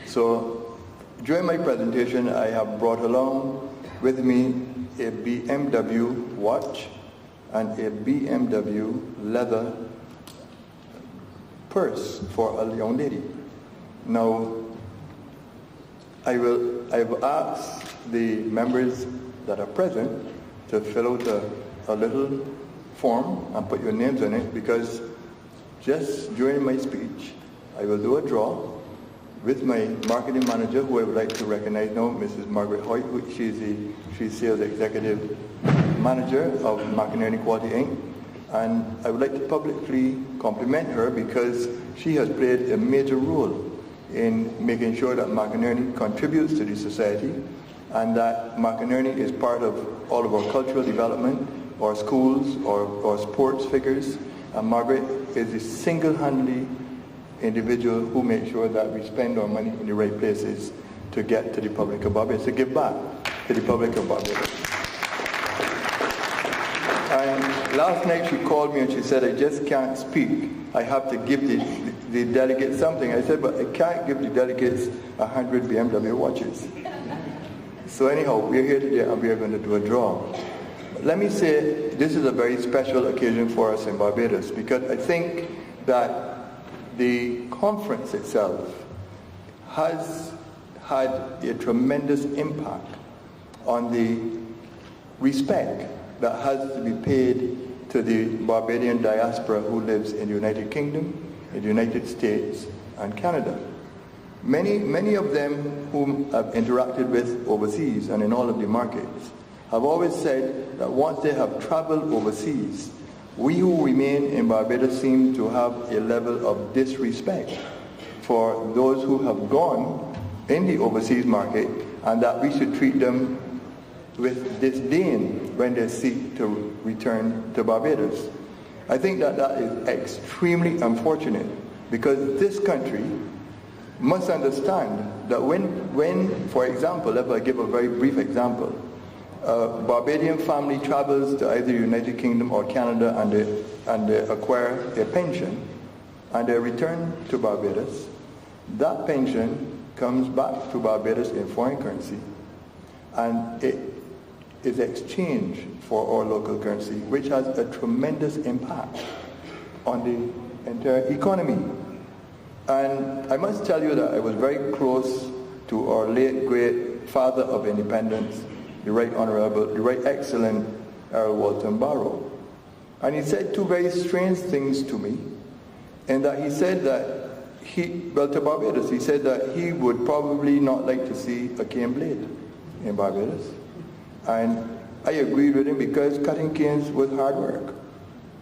Speaker 8: So during my presentation, I have brought along with me a BMW watch and a BMW leather purse for a young lady. Now, I've asked the members that are present to fill out a little form and put your names on it, because just during my speech I will do a draw with my marketing manager, who I would like to recognize now, Mrs. Margaret Hoyt. She's sales executive manager of McInerney Quality Inc. And I would like to publicly compliment her, because she has played a major role in making sure that McInerney contributes to the society, and that McInerney is part of all of our cultural development, our schools, or sports figures. And Margaret
Speaker 12: is the single-handedly individual who makes sure that we spend our money in the right places to get to the Republic of Barbados, to give back to the Republic of Barbados. And last night she called me and she said, I just can't speak. I have to give the delegates something. I said, but I can't give the delegates 100 BMW watches. So anyhow, we're here today and we're going to do a draw. But let me say, this is a very special occasion for us in Barbados, because I think that the conference itself has had a tremendous impact on the respect that has to be paid to the Barbadian diaspora who lives in the United Kingdom, in the United States, and Canada. Many of them whom I've interacted with overseas and in all of the markets have always said that once they have traveled overseas, we who remain in Barbados seem to have a level of disrespect for those who have gone in the overseas market, and that we should treat them with disdain when they seek to return to Barbados. I think that that is extremely unfortunate, because this country must understand that when, for example, if I give a very brief example, a Barbadian family travels to either the United Kingdom or Canada and they acquire a pension and they return to Barbados, that pension comes back to Barbados in foreign currency, and it is exchanged for our local currency, which has a tremendous impact on the entire economy. And I must tell you that I was very close to our late great father of independence, the Right Honorable, the Right Excellent Earl Walton Barrow. And he said two very strange things to me, in that he said that to Barbados, he said that he would probably not like to see a cane blade in Barbados. And I agreed with him, because cutting canes was hard work.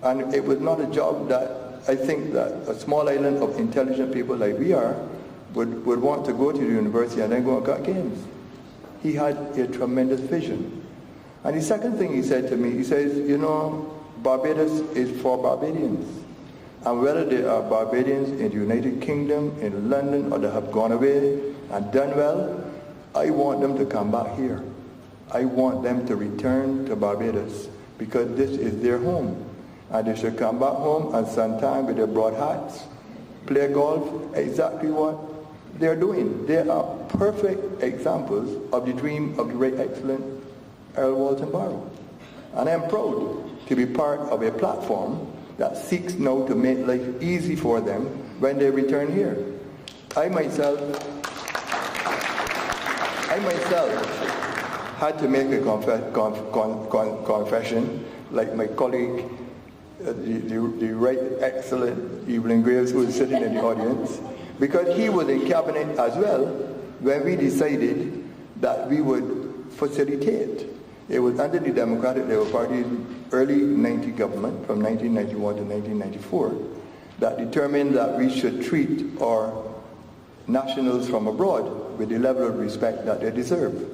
Speaker 12: And it was not a job that I think that a small island of intelligent people like we are would want to go to the university and then go and cut canes. He had a tremendous vision. And the second thing he said to me, he says, you know, Barbados is for Barbadians. And whether they are Barbadians in the United Kingdom, in London, or they have gone away and done well, I want them to come back here. I want them to return to Barbados, because this is their home. And they should come back home and spend time with their broad hats, play golf, exactly what they're doing. They are perfect examples of the dream of the Right Excellent Earl Walton Barrow. And I'm proud to be part of a platform that seeks now to make life easy for them when they return here. I myself had to make a confession, like my colleague, the Right Excellent Evelyn Graves, who is sitting in the audience, because he was in cabinet as well when we decided that we would facilitate. It was under the Democratic Labour Party's early 90 government, from 1991 to 1994, that determined that we should treat our nationals from abroad with the level of respect that they deserve.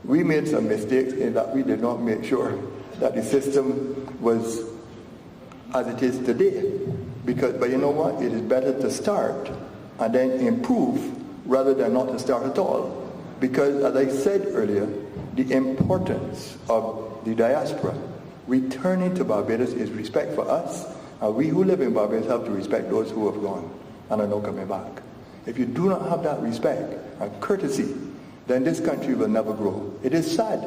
Speaker 12: We made some mistakes in that we did not make sure that the system was as it is today. But you know what? It is better to start and then improve rather than not to start at all. Because as I said earlier, the importance of the diaspora returning to Barbados is respect for us, and we who live in Barbados have to respect those who have gone and are not coming back. If you do not have that respect and courtesy, then this country will never grow. It is sad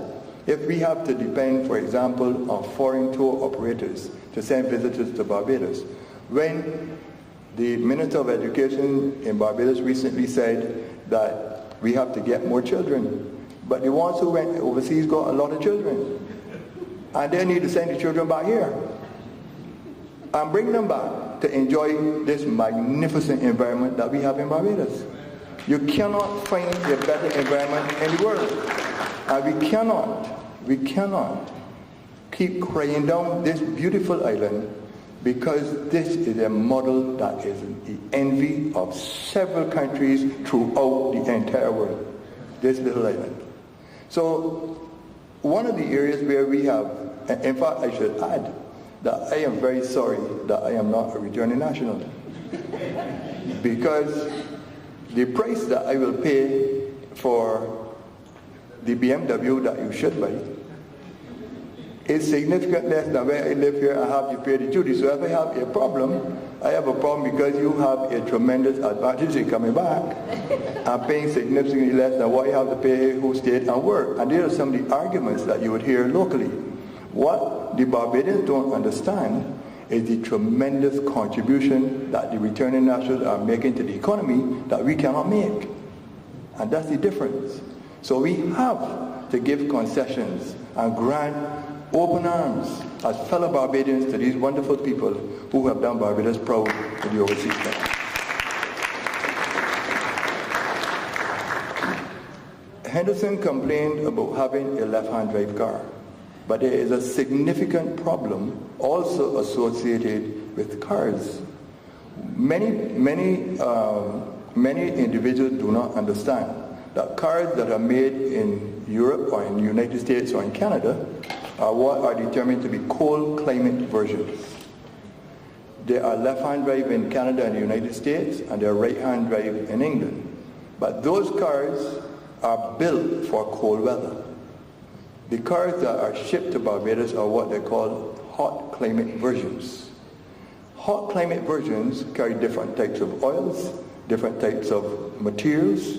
Speaker 12: if we have to depend, for example, on foreign tour operators to send visitors to Barbados. When the Minister of Education in Barbados recently said that we have to get more children, but the ones who went overseas got a lot of children. And they need to send the children back here and bring them back to enjoy this magnificent environment that we have in Barbados. You cannot find a better environment in the world. And we cannot keep crying down this beautiful island, because this is a model that is the envy of several countries throughout the entire world, this little island. So one of the areas where we have, in fact I should add, that I am very sorry that I am not a returning national. Because the price that I will pay for the BMW that you should buy is significantly less than where I live here and have to pay the duty. So if I have a problem, I have a problem because you have a tremendous advantage in coming back and paying significantly less than what you have to pay who stayed and work. And there are some of the arguments that you would hear locally. What the Barbadians don't understand is the tremendous contribution that the returning nationals are making to the economy that we cannot make. And that's the difference. So we have to give concessions and grant open arms as fellow Barbadians to these wonderful people who have done Barbados proud in the overseas country. Henderson complained about having a left-hand drive car, but there is a significant problem also associated with cars. Many individuals do not understand that cars that are made in Europe or in the United States or in Canada are what are determined to be cold climate versions. There are left-hand drive in Canada and the United States, and there are right-hand drive in England. But those cars are built for cold weather. The cars that are shipped to Barbados are what they call hot climate versions. Hot climate versions carry different types of oils, different types of materials,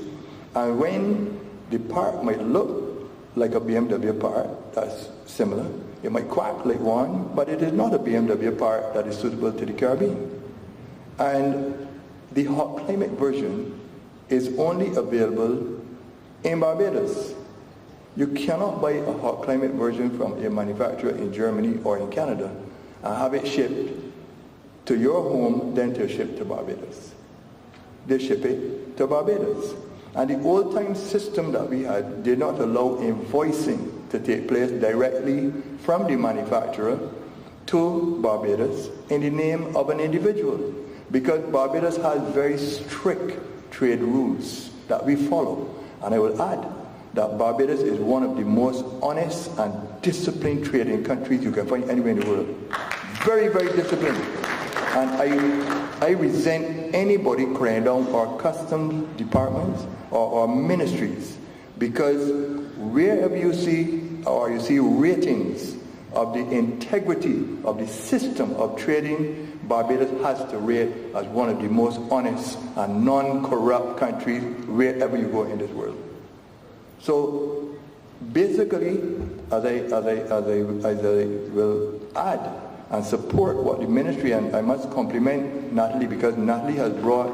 Speaker 12: and when the part might look like a BMW part that's similar, it might quack like one, but it is not a BMW part that is suitable to the Caribbean. And the hot climate version is only available in Barbados. You cannot buy a hot climate version from a manufacturer in Germany or in Canada and have it shipped to your home, then to ship to Barbados. They ship it to Barbados. And the old-time system that we had did not allow invoicing to take place directly from the manufacturer to Barbados in the name of an individual, because Barbados has very strict trade rules that we follow. And I will add that Barbados is one of the most honest and disciplined trading countries you can find anywhere in the world. Very, very disciplined. And I resent anybody crying down our customs departments or our ministries, because wherever you see or you see ratings of the integrity of the system of trading, Barbados has to rate as one of the most honest and non-corrupt countries wherever you go in this world. So basically, as I will add and support what the ministry, and I must compliment Natalie, because Natalie has brought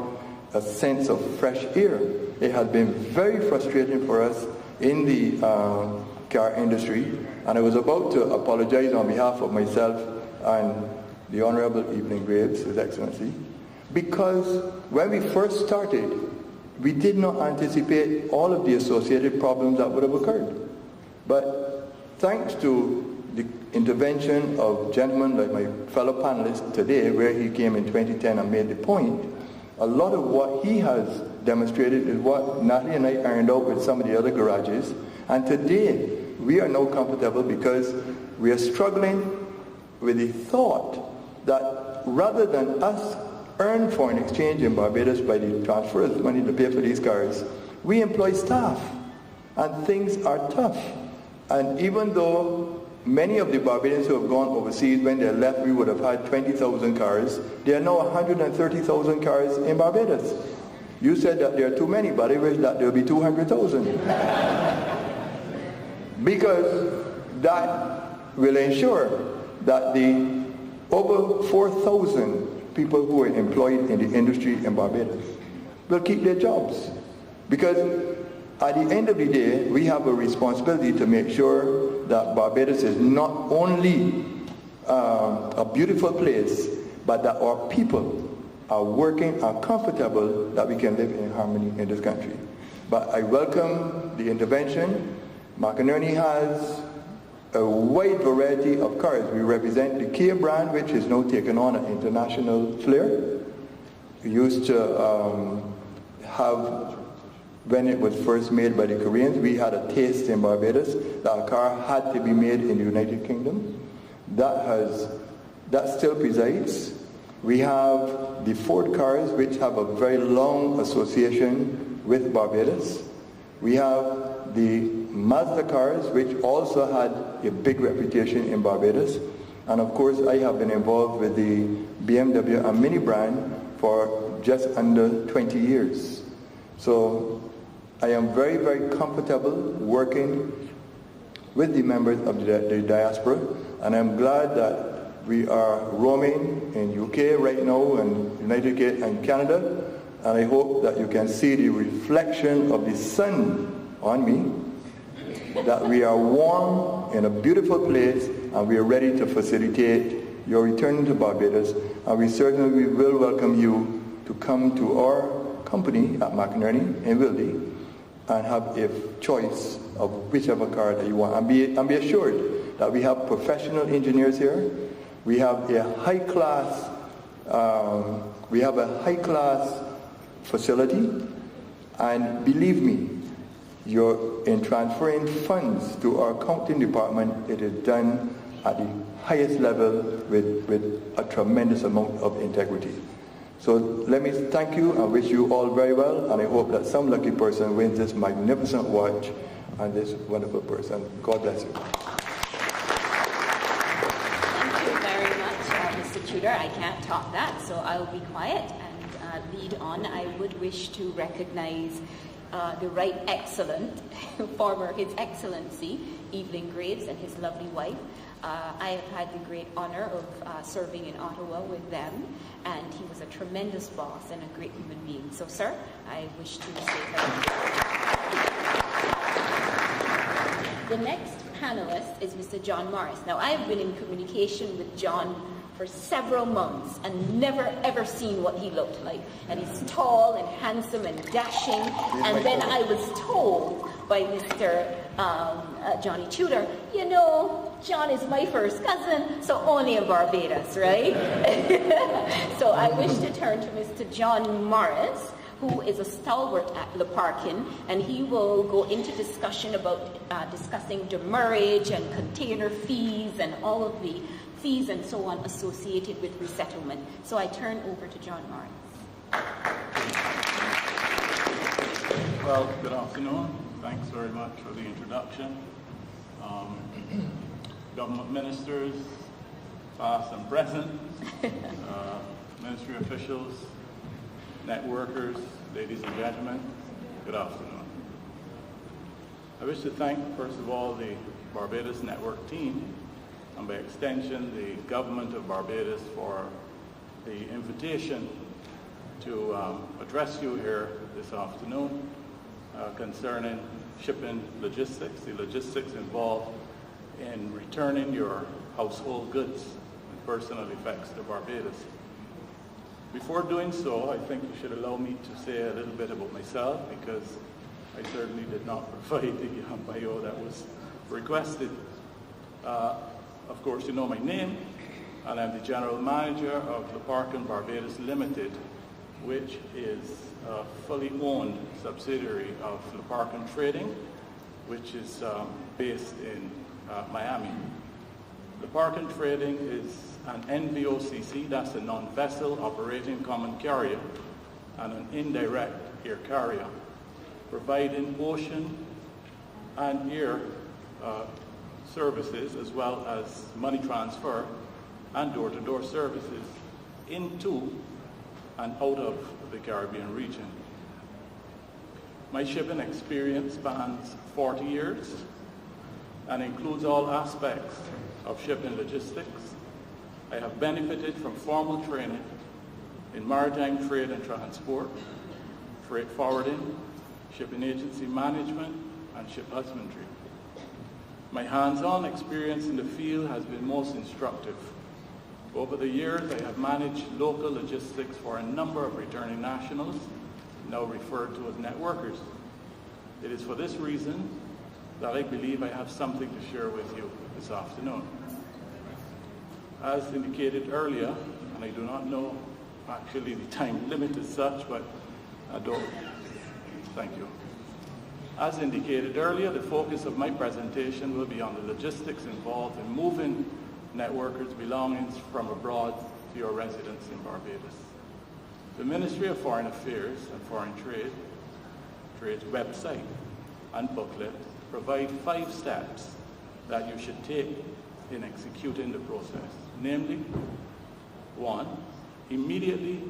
Speaker 12: a sense of fresh air. It has been very frustrating for us in the car industry, and I was about to apologize on behalf of myself and the Honorable Evelyn Graves, His Excellency, because when we first started, we did not anticipate all of the associated problems that would have occurred. But thanks to the intervention of gentlemen like my fellow panelists today, where he came in 2010 and made the point, a lot of what he has demonstrated is what Natalie and I ironed out with some of the other garages. And today, we are now comfortable because we are struggling with the thought that rather than us earn foreign exchange in Barbados by the transfer of money to pay for these cars, we employ staff, and things are tough. And even though many of the Barbadians who have gone overseas, when they left, we would have had 20,000 cars, there are now 130,000 cars in Barbados. You said that there are too many, but I wish that there will be 200,000. Because that will ensure that the over 4,000 people who are employed in the industry in Barbados will keep their jobs. Because at the end of the day, we have a responsibility to make sure that Barbados is not only a beautiful place, but that our people are working, are comfortable, that we can live in harmony in this country. But I welcome the intervention. McInerney has a wide variety of cars. We represent the Kia brand, which is now taken on an international flair. We used to have, when it was first made by the Koreans, we had a taste in Barbados that a car had to be made in the United Kingdom. That has that still presides. We have the Ford cars, which have a very long association with Barbados. We have the Mazda cars, which also had a big reputation in Barbados. And of course, I have been involved with the BMW and Mini brand for just under 20 years. So I am very, very comfortable working with the members of the diaspora, and I'm glad that we are roaming in UK right now and United States and Canada, and I hope that you can see the reflection of the sun on me, that we are warm in a beautiful place, and we are ready to facilitate your return to Barbados, and we certainly will welcome you to come to our company at McInerney in Wildy and have a choice of whichever car that you want. And be assured that we have professional engineers here. We have a high class facility, and believe me, in transferring funds to our accounting department, it is done at the highest level with a tremendous amount of integrity. So let me thank you and wish you all very well, and I hope that some lucky person wins this magnificent watch and this wonderful person. God bless you.
Speaker 2: Thank you very much, Mr. Tudor. I can't top that, so I'll be quiet and lead on. I would wish to recognize the Right Excellent, former His Excellency, Evelyn Graves, and his lovely wife. I have had the great honor of serving in Ottawa with them, and he was a tremendous boss and a great human being. So, sir, I wish to say thank you. The next panelist is Mr. John Morris. Now, I have been in communication with John for several months and never ever seen what he looked like. And he's tall and handsome and dashing. And then I was told by Mr. Johnny Tudor, you know, John is my first cousin, so only in Barbados, right? So I wish to turn to Mr. John Morris, who is a stalwart at Laparkan, and he will go into discussion about discussing demurrage and container fees and all of the fees and so on associated with resettlement. So I turn over to John Morris.
Speaker 13: Well, good afternoon. Thanks very much for the introduction. Government ministers, past and present, ministry officials, networkers, ladies and gentlemen, good afternoon. I wish to thank, first of all, the Barbados Network team, and by extension, the government of Barbados for the invitation to address you here this afternoon concerning shipping logistics, the logistics involved in returning your household goods and personal effects to Barbados. Before doing so, I think you should allow me to say a little bit about myself, because I certainly did not provide the bio that was requested. Of course, you know my name, and I'm the General Manager of Laparkan Barbados Limited, which is a fully owned subsidiary of Laparkan Trading, which is based in Miami. Laparkan Trading is an NVOCC, that's a non-vessel operating common carrier, and an indirect air carrier, providing ocean and air services, as well as money transfer and door-to-door services into and out of the Caribbean region. My shipping experience spans 40 years and includes all aspects of shipping logistics. I have benefited from formal training in maritime trade and transport, freight forwarding, shipping agency management, and ship husbandry. My hands-on experience in the field has been most instructive. Over the years, I have managed local logistics for a number of returning nationals, now referred to as networkers. It is for this reason that I believe I have something to share with you this afternoon. As indicated earlier, and I do not know actually the time limit as such, but I don't. Thank you. As indicated earlier, the focus of my presentation will be on the logistics involved in moving networkers' belongings from abroad to your residence in Barbados. The Ministry of Foreign Affairs and Foreign Trade's website and booklet provide 5 steps that you should take in executing the process. Namely, 1, immediately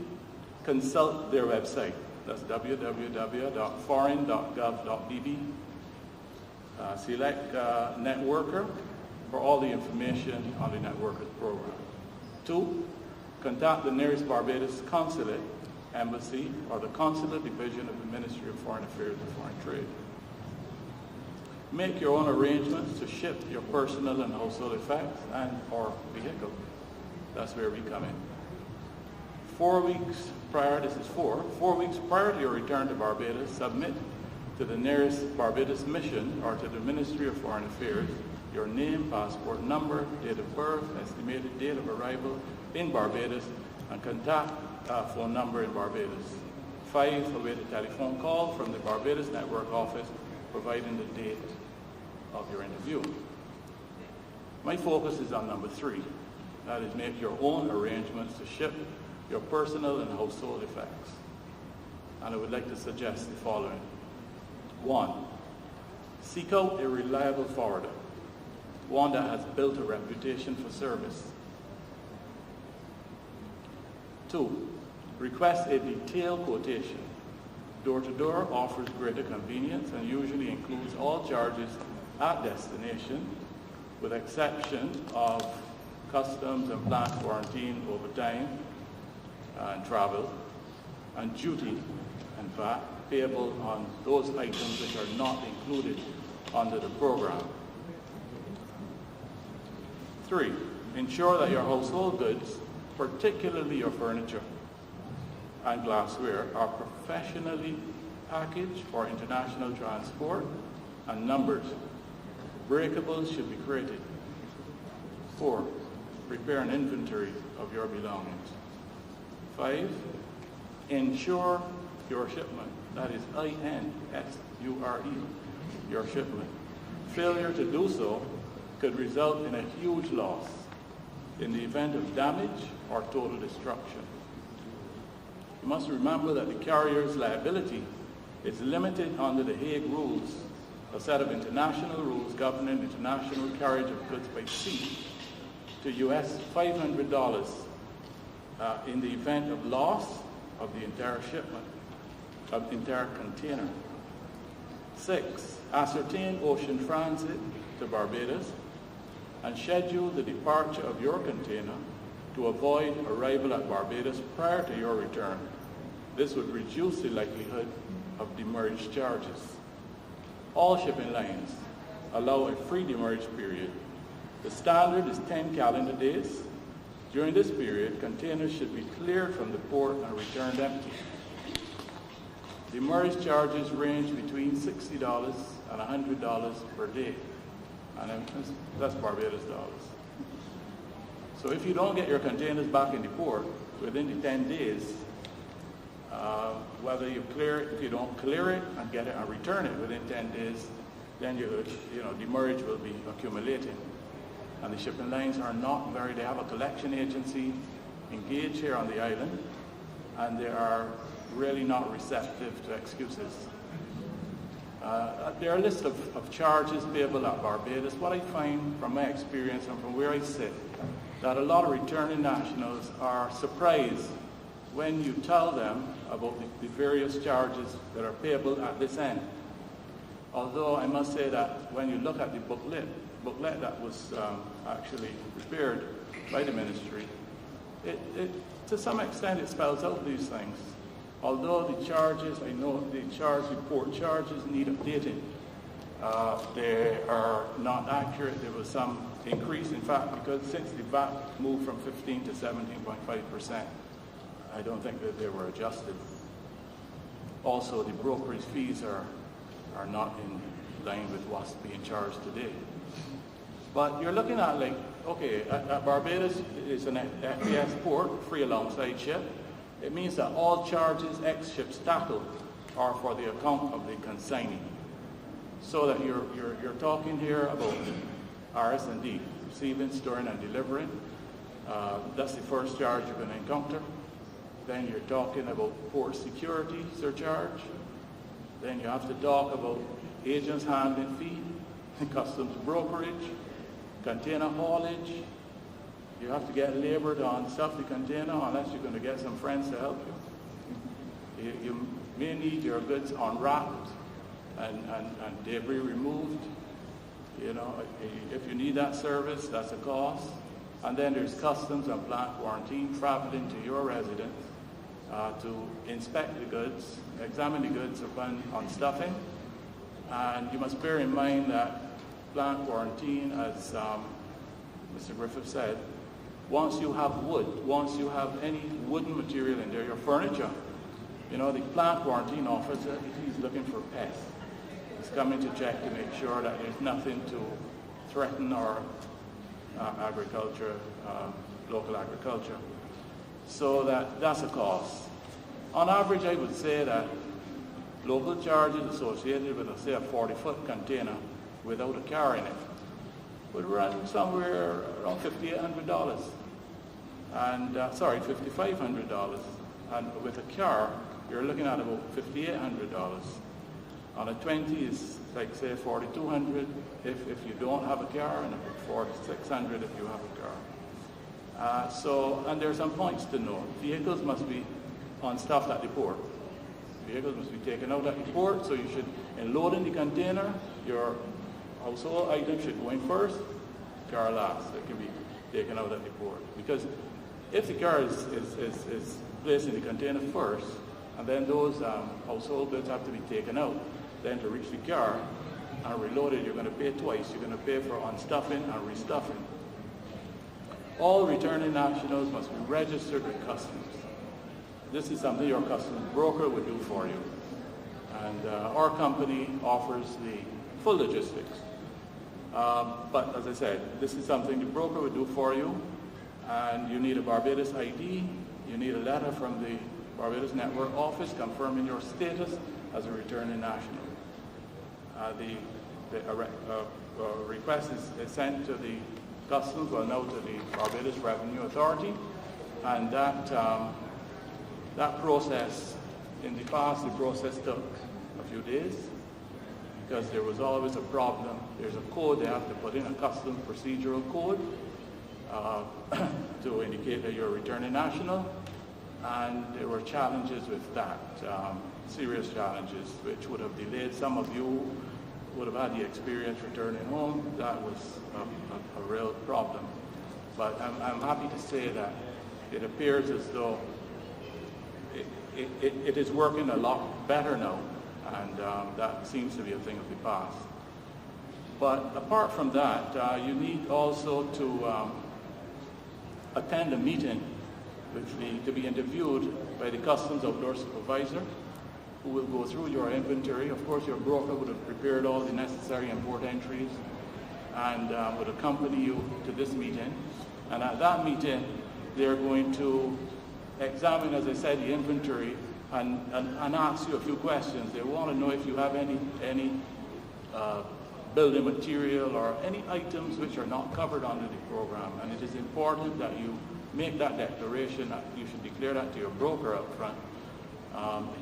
Speaker 13: consult their website. That's www.foreign.gov.bb. Select Networker for all the information on the Networkers program. 2, contact the nearest Barbados consulate, embassy, or the consular division of the Ministry of Foreign Affairs and Foreign Trade. Make your own arrangements to ship your personal and household effects and or vehicle. That's where we come in. 4 weeks prior to your return to Barbados, submit to the nearest Barbados mission or to the Ministry of Foreign Affairs your name, passport number, date of birth, estimated date of arrival in Barbados, and contact phone number in Barbados. 5, await a telephone call from the Barbados Network office providing the date of your interview. My focus is on number 3. That is, make your own arrangements to ship your personal and household effects. And I would like to suggest the following. 1, seek out a reliable forwarder, one that has built a reputation for service. 2, request a detailed quotation. Door-to-door offers greater convenience and usually includes all charges at destination, with exception of customs and plant quarantine, overtime and travel, and duty and VAT payable on those items which are not included under the program. 3, ensure that your household goods, particularly your furniture and glassware, are professionally packaged for international transport and numbered. Breakables should be created. 4, prepare an inventory of your belongings. 5, insure your shipment. That is INSURE, your shipment. Failure to do so could result in a huge loss in the event of damage or total destruction. You must remember that the carrier's liability is limited under the Hague Rules, a set of international rules governing international carriage of goods by sea, to US $500 in the event of loss of the entire shipment, of the entire container. 6, ascertain ocean transit to Barbados and schedule the departure of your container to avoid arrival at Barbados prior to your return. This would reduce the likelihood of demurrage charges. All shipping lines allow a free demurrage period. The standard is 10 calendar days. During this period, containers should be cleared from the port and returned empty. Demurrage charges range between $60 and $100 per day, and that's Barbados dollars. So if you don't get your containers back in the port within the 10 days, whether you clear it, if you don't clear it and get it and return it within 10 days, then demurrage will be accumulating. And the shipping lines are not they have a collection agency engaged here on the island, and they are really not receptive to excuses. There are a list of charges payable at Barbados. What I find from my experience and from where I sit, that a lot of returning nationals are surprised when you tell them about the various charges that are payable at this end. Although I must say that when you look at the booklet that was actually prepared by the ministry, it to some extent it spells out these things. Although the charges, I know the report charges need updating. They are not accurate. There was some increase, in fact, because since the VAT moved from 15 to 17.5%, I don't think that they were adjusted. Also, the brokerage fees are not in line with what's being charged today. But you're looking at at Barbados is an FPS port, free alongside ship. It means that all charges ex-ships tackle are for the account of the consignee. So that you're talking here about RS&D, receiving, storing, and delivering. That's the first charge you're going to encounter. Then you're talking about port security surcharge. Then you have to talk about agents handling fee, customs brokerage, container haulage. You have to get labor to unstuff the container unless you're going to get some friends to help you. You may need your goods unwrapped and debris removed. You know, if you need that service, that's a cost. And then there's customs and plant quarantine, traveling to your residence to inspect the goods, examine the goods upon unstuffing. And you must bear in mind that plant quarantine, as Mr. Griffith said, once you have wood, once you have any wooden material in there, your furniture, you know, the plant quarantine officer, he's looking for pests. He's coming to check to make sure that there's nothing to threaten our agriculture, local agriculture. So that's a cost. On average, I would say that local charges associated with, say, a 40-foot container without a car in it would run somewhere around $5,800, and $5,500. And with a car, you're looking at about $5,800. On a 20 is like, say, $4,200 if you don't have a car, and about $4,600 if you have a car. And there are some points to note. Vehicles must be unstuffed at the port. Vehicles must be taken out at the port, so you should, in loading the container, your household item should go in first, car last. It can be taken out at the port. Because if the car is placed in the container first, and then those household goods have to be taken out, then to reach the car and reloaded, you're going to pay twice. You're going to pay for unstuffing and restuffing. All returning nationals must be registered with customs. This is something your customs broker would do for you. And our company offers the full logistics. But as I said, this is something the broker would do for you. And you need a Barbados ID. You need a letter from the Barbados Network office confirming your status as a returning national. The request is sent to the customs, well, now to the Barbados Revenue Authority, and that process, in the past, the process took a few days because there was always a problem. There's a code they have to put in, a customs procedural code to indicate that you're a returning national, and there were challenges with that, serious challenges, which would have delayed. Some of you would have had the experience returning home. That was a real problem. But I'm happy to say that it appears as though it is working a lot better now, and that seems to be a thing of the past. But apart from that, you need also to attend a meeting to be interviewed by the Customs Outdoor Supervisor, who will go through your inventory. Of course, your broker would have prepared all the necessary import entries and would accompany you to this meeting. And at that meeting, they're going to examine, as I said, the inventory and ask you a few questions. They want to know if you have any building material or any items which are not covered under the program. And it is important that you make that declaration. You should declare that to your broker up front.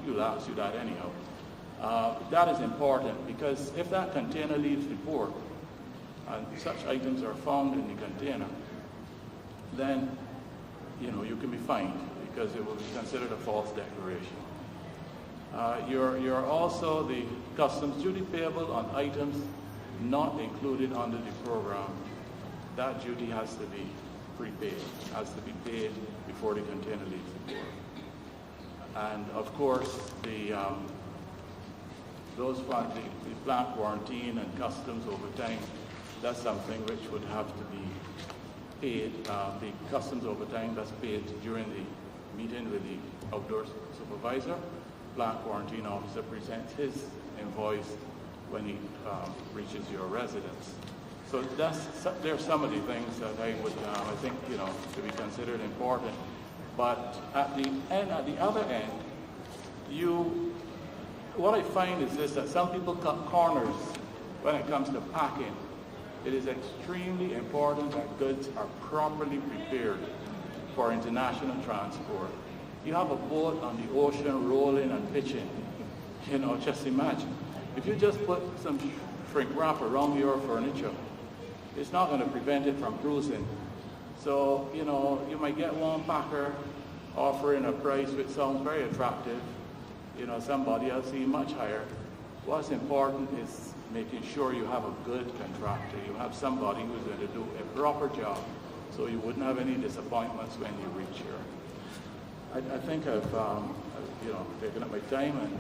Speaker 13: He'll ask you that anyhow. That is important because if that container leaves the port and such items are found in the container, then you can be fined because it will be considered a false declaration. You're also the customs duty payable on items not included under the program. That duty has to be prepaid, has to be paid before the container leaves the port. And of course, the plant quarantine and customs overtime, that's something which would have to be paid. The customs overtime, that's paid during the meeting with the outdoor supervisor. Plant quarantine officer presents his invoice when he reaches your residence. So there's some of the things that I would, I think, to be considered important. But at the other end, what I find is this, that some people cut corners when it comes to packing It is extremely important that goods are properly prepared for international transport. You have a boat on the ocean rolling and pitching. You know, just imagine. If you just put some shrink wrap around your furniture, it's not going to prevent it from cruising. So, you know, you might get one packer offering a price which sounds very attractive. You know, somebody else see much higher. What's important is making sure you have a good contractor. You have somebody who's going to do a proper job so you wouldn't have any disappointments when you reach here. I think I've you know, taken up my time, and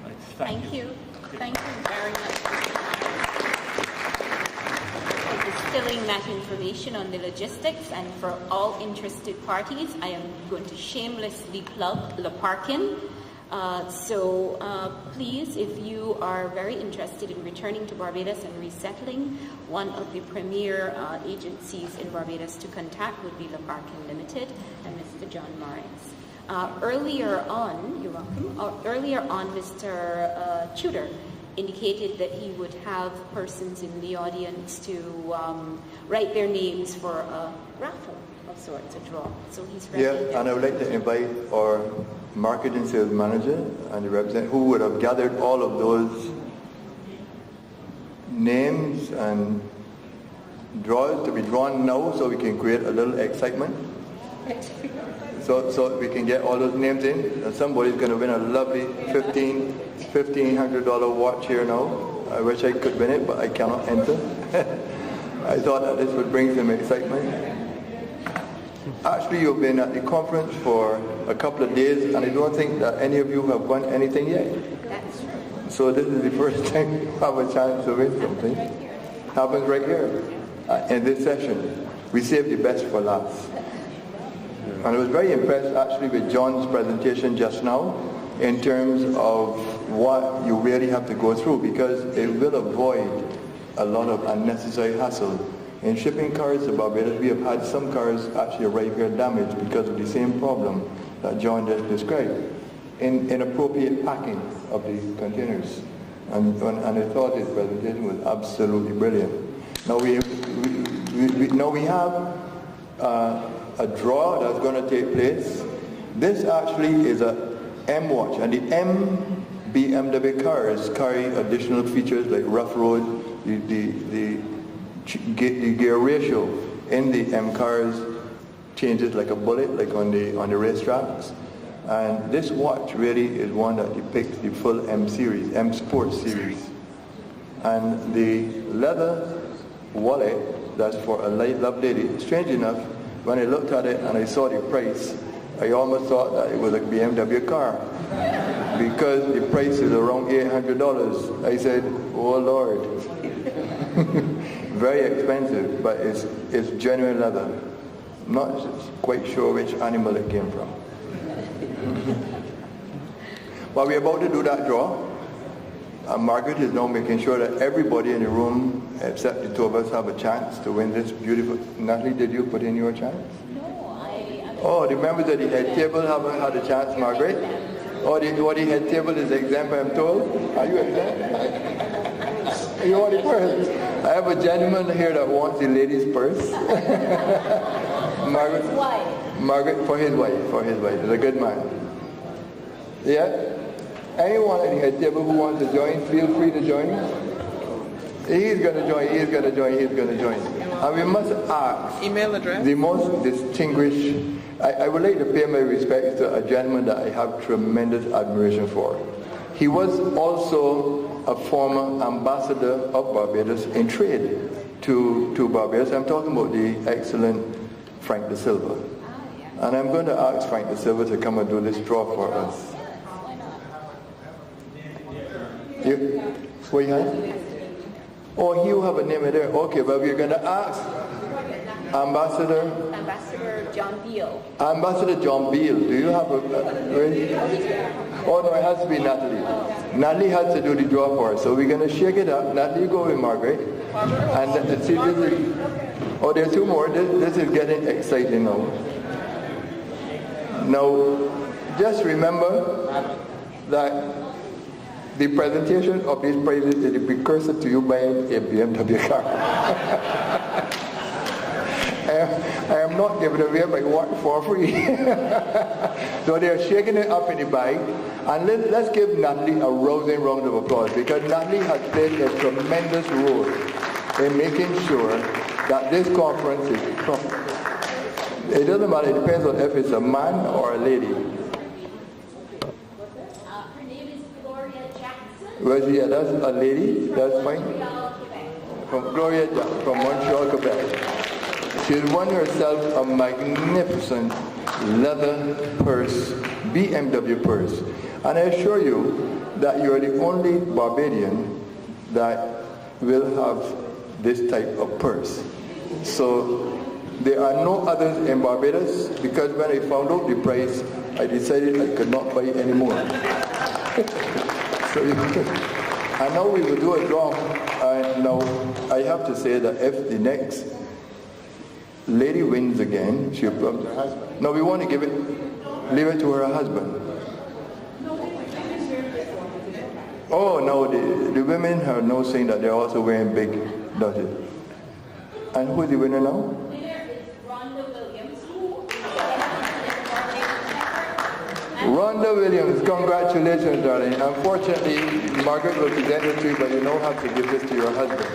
Speaker 13: I thank you.
Speaker 2: Thank you very much for distilling that information on the logistics. And for all interested parties, I am going to shamelessly plug Laparkan. Please, if you are very interested in returning to Barbados and resettling, one of the premier agencies in Barbados to contact would be Laparkan Limited and Mr. John Morris. Earlier on, you're welcome. Earlier on, Mr. Tudor indicated that he would have persons in the audience to write their names for a raffle of sorts, a draw. So he's ready.
Speaker 12: Yeah, and I would like to invite our marketing sales manager and the representative who would have gathered all of those names and draws to be drawn now, so we can create a little excitement. So we can get all those names in, and somebody's going to win a lovely $1,500 watch here now. I wish I could win it, but I cannot enter. I thought that this would bring some excitement. Actually, you've been at the conference for a couple of days, and I don't think that any of you have won anything yet.
Speaker 2: That's true.
Speaker 12: So this is the first time you have a chance to win something. Happens right here in this session. We saved the best for last. And I was very impressed actually with John's presentation just now in terms of what you really have to go through, because it will avoid a lot of unnecessary hassle. In shipping cars to Barbados, we have had some cars actually arrive here damaged because of the same problem that John just described. Inappropriate packing of the containers. And I thought his presentation was absolutely brilliant. Now we have a draw that's going to take place. This actually is a M watch, and the M BMW cars carry additional features like rough road, the gear ratio in the M cars changes like a bullet, like on the racetracks. And this watch really is one that depicts the full M series, M Sport series. And the leather wallet that's for a love lady, strange enough, when I looked at it and I saw the price, I almost thought that it was a BMW car, because the price is around $800. I said, oh Lord. Very expensive, but it's genuine leather. Not quite sure which animal it came from. Well, we're about to do that draw. Margaret is now making sure that everybody in the room, except the two of us, have a chance to win this beautiful... Natalie, did you put in your chance?
Speaker 2: No,
Speaker 12: Oh, the members of the head table haven't had a chance, Margaret? Oh, the head table is exempt, I'm told. Are you exempt? You want the purse? I have a gentleman here that wants the lady's purse. Margaret, Margaret, for his wife. He's a good man. Yeah? Anyone at the head table who wants to join, feel free to join. He's going to join. And we must ask
Speaker 14: email address?
Speaker 12: The most distinguished. I would like to pay my respects to a gentleman that I have tremendous admiration for. He was also a former ambassador of Barbados in trade to Barbados. I'm talking about the excellent Frank De Silva. And I'm going to ask Frank De Silva to come and do this draw for us. What you have? Oh, you have a name there. Okay, but we're going to ask Ambassador
Speaker 2: John Beale.
Speaker 12: Ambassador John Beale. Do you have a Oh no, it has to be Natalie. Natalie has to do the draw for us. So we're going to shake it up. Natalie, you go with Margaret. And see, this is... Oh, there are two more. This is getting exciting now. Now, just remember that the presentation of this prize is the precursor to you buying a BMW car. I am not giving away my watch for free. So they are shaking it up in the bike. And let's give Natalie a rousing round of applause, because Natalie has played a tremendous role in making sure that this conference is, it doesn't matter, it depends on if it's a man or a lady.
Speaker 2: Her name is Gloria Jackson.
Speaker 12: Well, yeah, that's a lady, that's fine. From Gloria Jackson, from Montreal, Quebec. She's won herself a magnificent leather purse, BMW purse. And I assure you that you're the only Barbadian that will have this type of purse. So there are no others in Barbados, because when I found out the price, I decided I could not buy it anymore. So, and now we will do a draw. And now I have to say that if the next lady wins again, she'll probably... Her husband. No, we want to leave it to her husband. Oh no, the women are now saying that they're also wearing big dotted. And who is the winner now? Rhonda Williams, congratulations, darling. Unfortunately, Margaret will present it to you, but you now have to give this to your husband.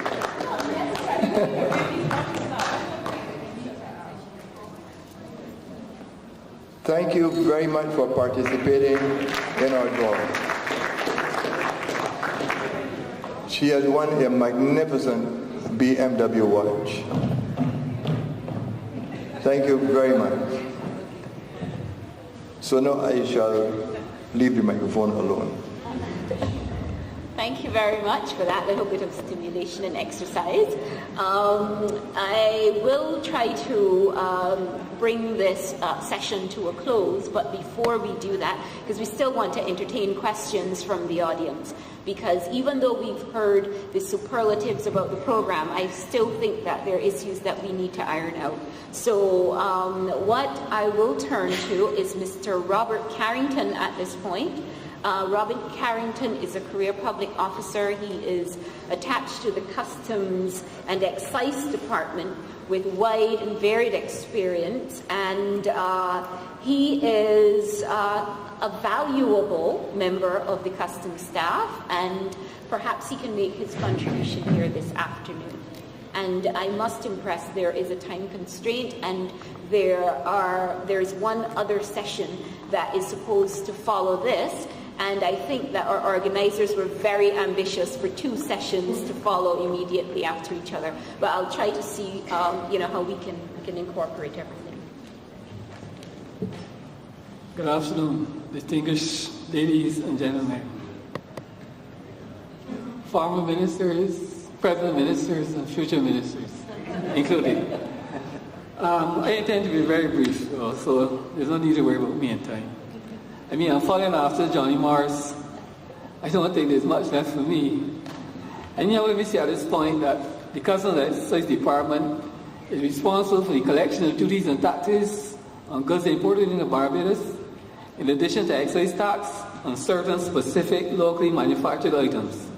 Speaker 12: Thank you very much for participating in our drawing. She has won a magnificent BMW watch. Thank you very much. So now I shall leave the microphone alone.
Speaker 2: Thank you very much for that little bit of stimulation and exercise. I will try to bring this session to a close, but before we do that, because we still want to entertain questions from the audience, because even though we've heard the superlatives about the program, I still think that there are issues that we need to iron out. So what I will turn to is Mr. Robert Carrington at this point. Robert Carrington is a career public officer. He is attached to the Customs and Excise Department with wide and varied experience, and he is a valuable member of the Customs staff, and perhaps he can make his contribution here this afternoon. And I must impress, there is a time constraint, and there's one other session that is supposed to follow this. And I think that our organizers were very ambitious for 2 sessions to follow immediately after each other. But I'll try to see, how we can incorporate everything.
Speaker 14: Good afternoon, distinguished ladies and gentlemen, former ministers, present ministers, and future ministers included. I intend to be very brief, so there's no need to worry about me and time. I mean, I'm following after Johnny Morris. I don't think there's much left for me. And let me say at this point that the Customs and Excise Department is responsible for the collection of duties and taxes on goods imported into Barbados, in addition to excise tax on certain specific locally manufactured items,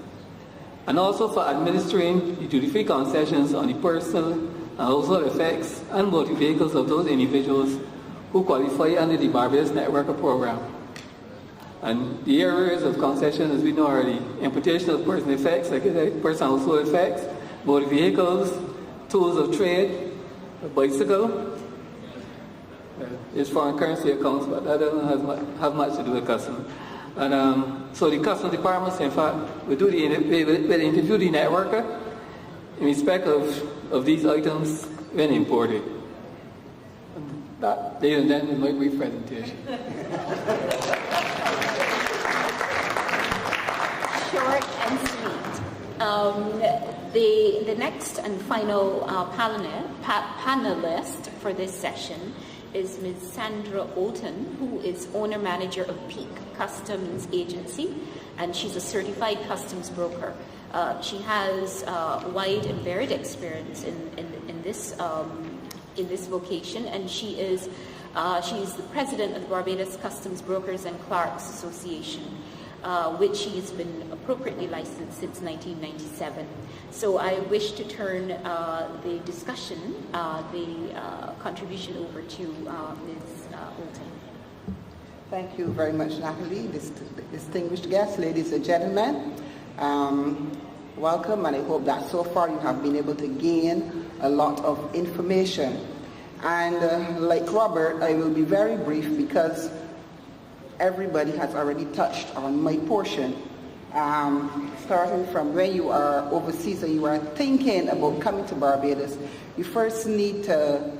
Speaker 14: and also for administering the duty-free concessions on the personal and household effects and motor vehicles of those individuals who qualify under the Barbados Network program. And the areas of concession, as we know already, importation of personal effects, like personal household effects, motor vehicles, tools of trade, a bicycle. It's foreign currency accounts, but that doesn't have much to do with customs. And so the Customs Department, in fact, will interview the networker in respect of these items when imported. And that, ladies and gentlemen, is my brief presentation.
Speaker 2: Short and sweet. The next and final panelist for this session is Ms. Sandra Olton, who is owner-manager of Peak Customs Agency, and she's a certified customs broker. She has wide and varied experience in this vocation, and she's the president of the Barbados Customs Brokers and Clerks Association. which he's been appropriately licensed since 1997. So I wish to turn the discussion, the contribution over to Ms. Olton.
Speaker 15: Thank you very much, Natalie. Distinguished guests, ladies and gentlemen, welcome, and I hope that so far you have been able to gain a lot of information. And like Robert, I will be very brief because everybody has already touched on my portion. Starting from when you are overseas and you are thinking about coming to Barbados, you first need to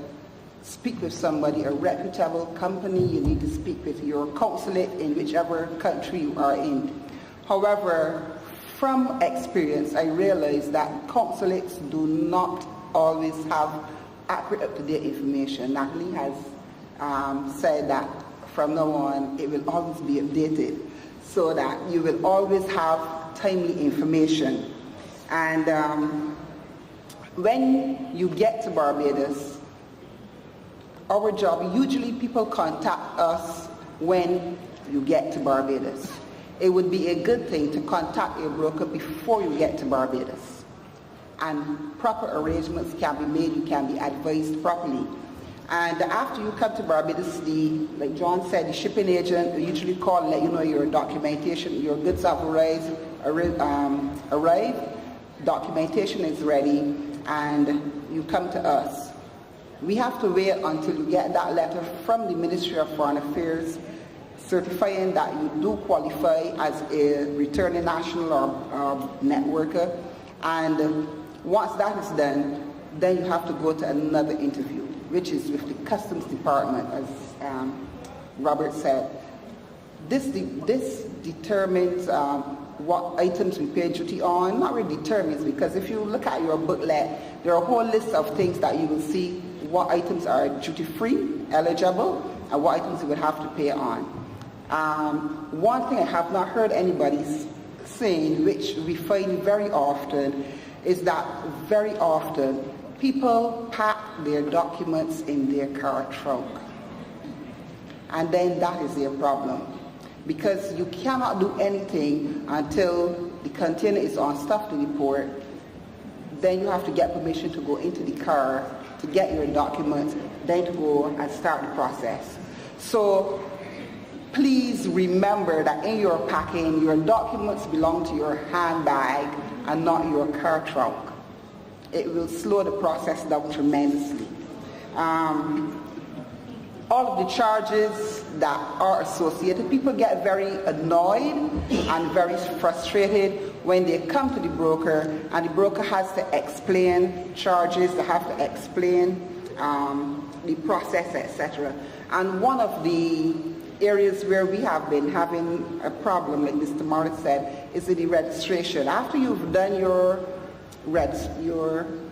Speaker 15: speak with somebody, a reputable company. You need to speak with your consulate in whichever country you are in. However, from experience, I realize that consulates do not always have accurate, up-to-date information. Natalie has said that from now on, it will always be updated so that you will always have timely information. And when you get to Barbados, our job, usually people contact us when you get to Barbados. It would be a good thing to contact your broker before you get to Barbados. And proper arrangements can be made, you can be advised properly. And after you come to Barbados, like John said, the shipping agent will usually call and let you know your documentation, your goods have arrived, documentation is ready, and you come to us. We have to wait until you get that letter from the Ministry of Foreign Affairs certifying that you do qualify as a returning national or net worker. And once that is done, then you have to go to another interview, which is with the Customs Department, as Robert said. This determines what items we pay duty on. Not really determines, because if you look at your booklet, there are a whole list of things that you will see what items are duty-free, eligible, and what items you would have to pay on. One thing I have not heard anybody saying, which we find very often, is that very often people pack their documents in their car trunk. And then that is their problem, because you cannot do anything until the container is on stuff to the port. Then you have to get permission to go into the car to get your documents, then to go and start the process. So please remember that in your packing, your documents belong to your handbag and not your car trunk. It will slow the process down tremendously. All of the charges that are associated, people get very annoyed and very frustrated when they come to the broker and the broker has to explain charges, they have to explain the process, etc. And one of the areas where we have been having a problem, like Mr. Morris said, is in the registration. After you've done your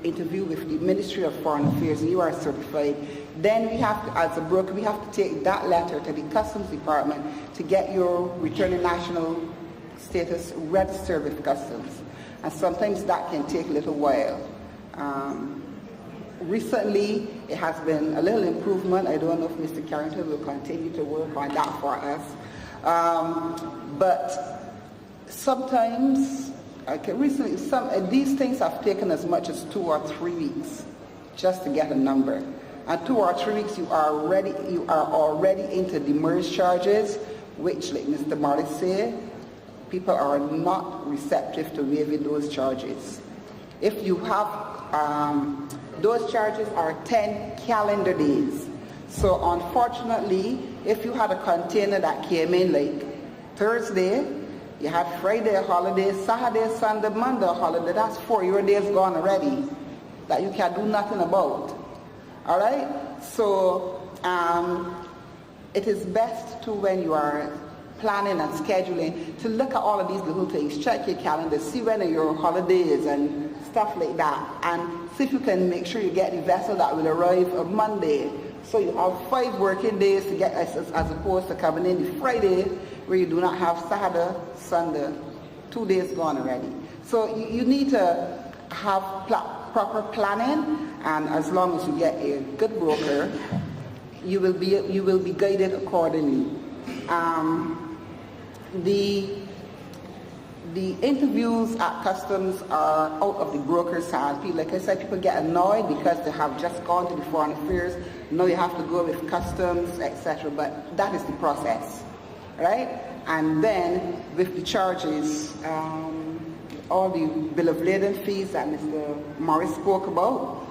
Speaker 15: interview with the Ministry of Foreign Affairs and you are certified, then we have to, as a broker, we have to take that letter to the Customs Department to get your returning national status registered with Customs. And sometimes that can take a little while. Recently, it has been a little improvement. I don't know if Mr. Carrington will continue to work on that for us. But sometimes, recently, these things have taken as much as 2 or 3 weeks just to get a number. And 2 or 3 weeks, you are already into the merge charges, which, like Mr. Morris said, people are not receptive to waiving those charges. If you have, those charges are 10 calendar days. So unfortunately, if you had a container that came in like Thursday, you had Friday a holiday, Saturday, Sunday, Monday a holiday, that's 4 your days gone already that you can do nothing about. All right? So it is best to, when you are planning and scheduling, to look at all of these little things. Check your calendar, see when are your holidays and stuff like that, and see if you can make sure you get the vessel that will arrive on Monday. So you have 5 working days to get, as opposed to coming in the Friday where you do not have Saturday, Sunday, 2 days gone already. So you need to have proper planning, and as long as you get a good broker, you will be guided accordingly. The the interviews at customs are out of the broker's hands. Like I said, people get annoyed because they have just gone to the foreign affairs. Now you have to go with customs, etc. But that is the process, right? And then with the charges, all the bill of lading fees that Mr. Morris spoke about,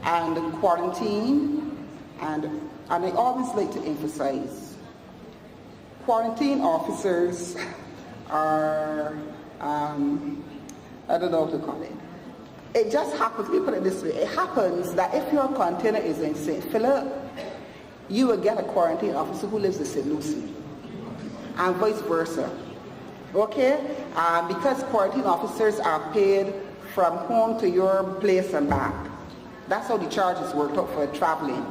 Speaker 15: and the quarantine, and I always like to emphasize, quarantine officers are, I don't know what to call it. It just happens, let me put it this way, it happens that if your container is in St. Philip, you will get a quarantine officer who lives in St. Lucie, and vice versa. Okay? Because quarantine officers are paid from home to your place and back. That's how the charges work out for traveling.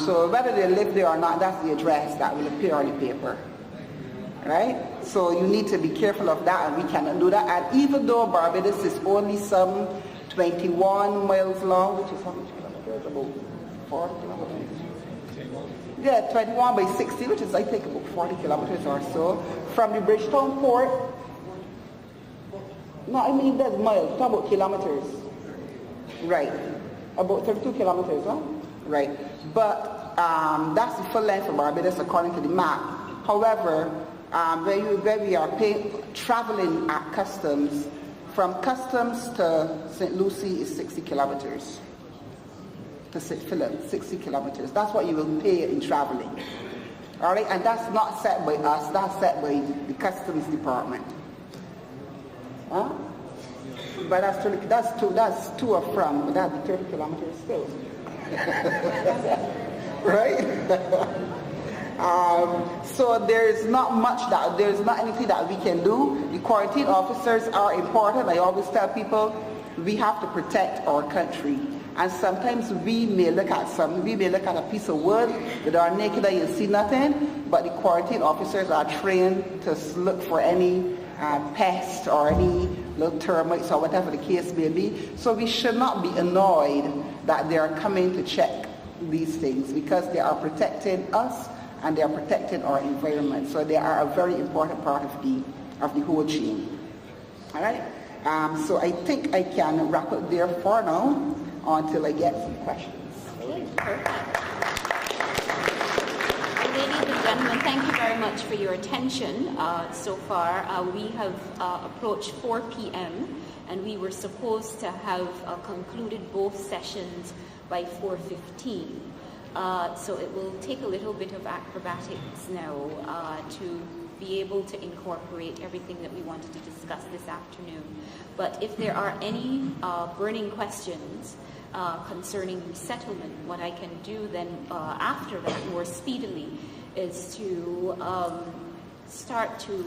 Speaker 15: So whether they live there or not, that's the address that will appear on the paper. Right? So you need to be careful of that, and we cannot do that. And even though Barbados is only some 21 miles long, which is how much kilometers? About 40 kilometers. Yeah, 21 by 60, which is I think about 40 kilometers or so, from the Bridgetown port. No, I mean that's miles, talk about kilometers. Right. About 32 kilometers, huh? Right. But that's the full length of Barbados according to the map. However, where we are traveling at customs, from customs to St. Lucie is 60 kilometers. To St. Philip, 60 kilometers. That's what you will pay in traveling. All right, and that's not set by us, that's set by the Customs Department. Huh? But that's to or from, but that'd be 30 kilometers still. Right? So there's not anything that we can do. The quarantine officers are important. I always tell people we have to protect our country. And sometimes we may look at a piece of wood with our naked eye and see nothing, but the quarantine officers are trained to look for any pest or any little termites or whatever the case may be. So we should not be annoyed that they are coming to check these things, because they are protecting us and they are protecting our environment. So they are a very important part of the whole chain. All right. So I think I can wrap up there for now until I get some questions.
Speaker 2: Perfect. Ladies and gentlemen, thank you very much for your attention so far. We have approached 4 p.m. and we were supposed to have concluded both sessions by 4:15. So it will take a little bit of acrobatics now to be able to incorporate everything that we wanted to discuss this afternoon. But if there are any burning questions concerning resettlement, what I can do then after that more speedily is to start to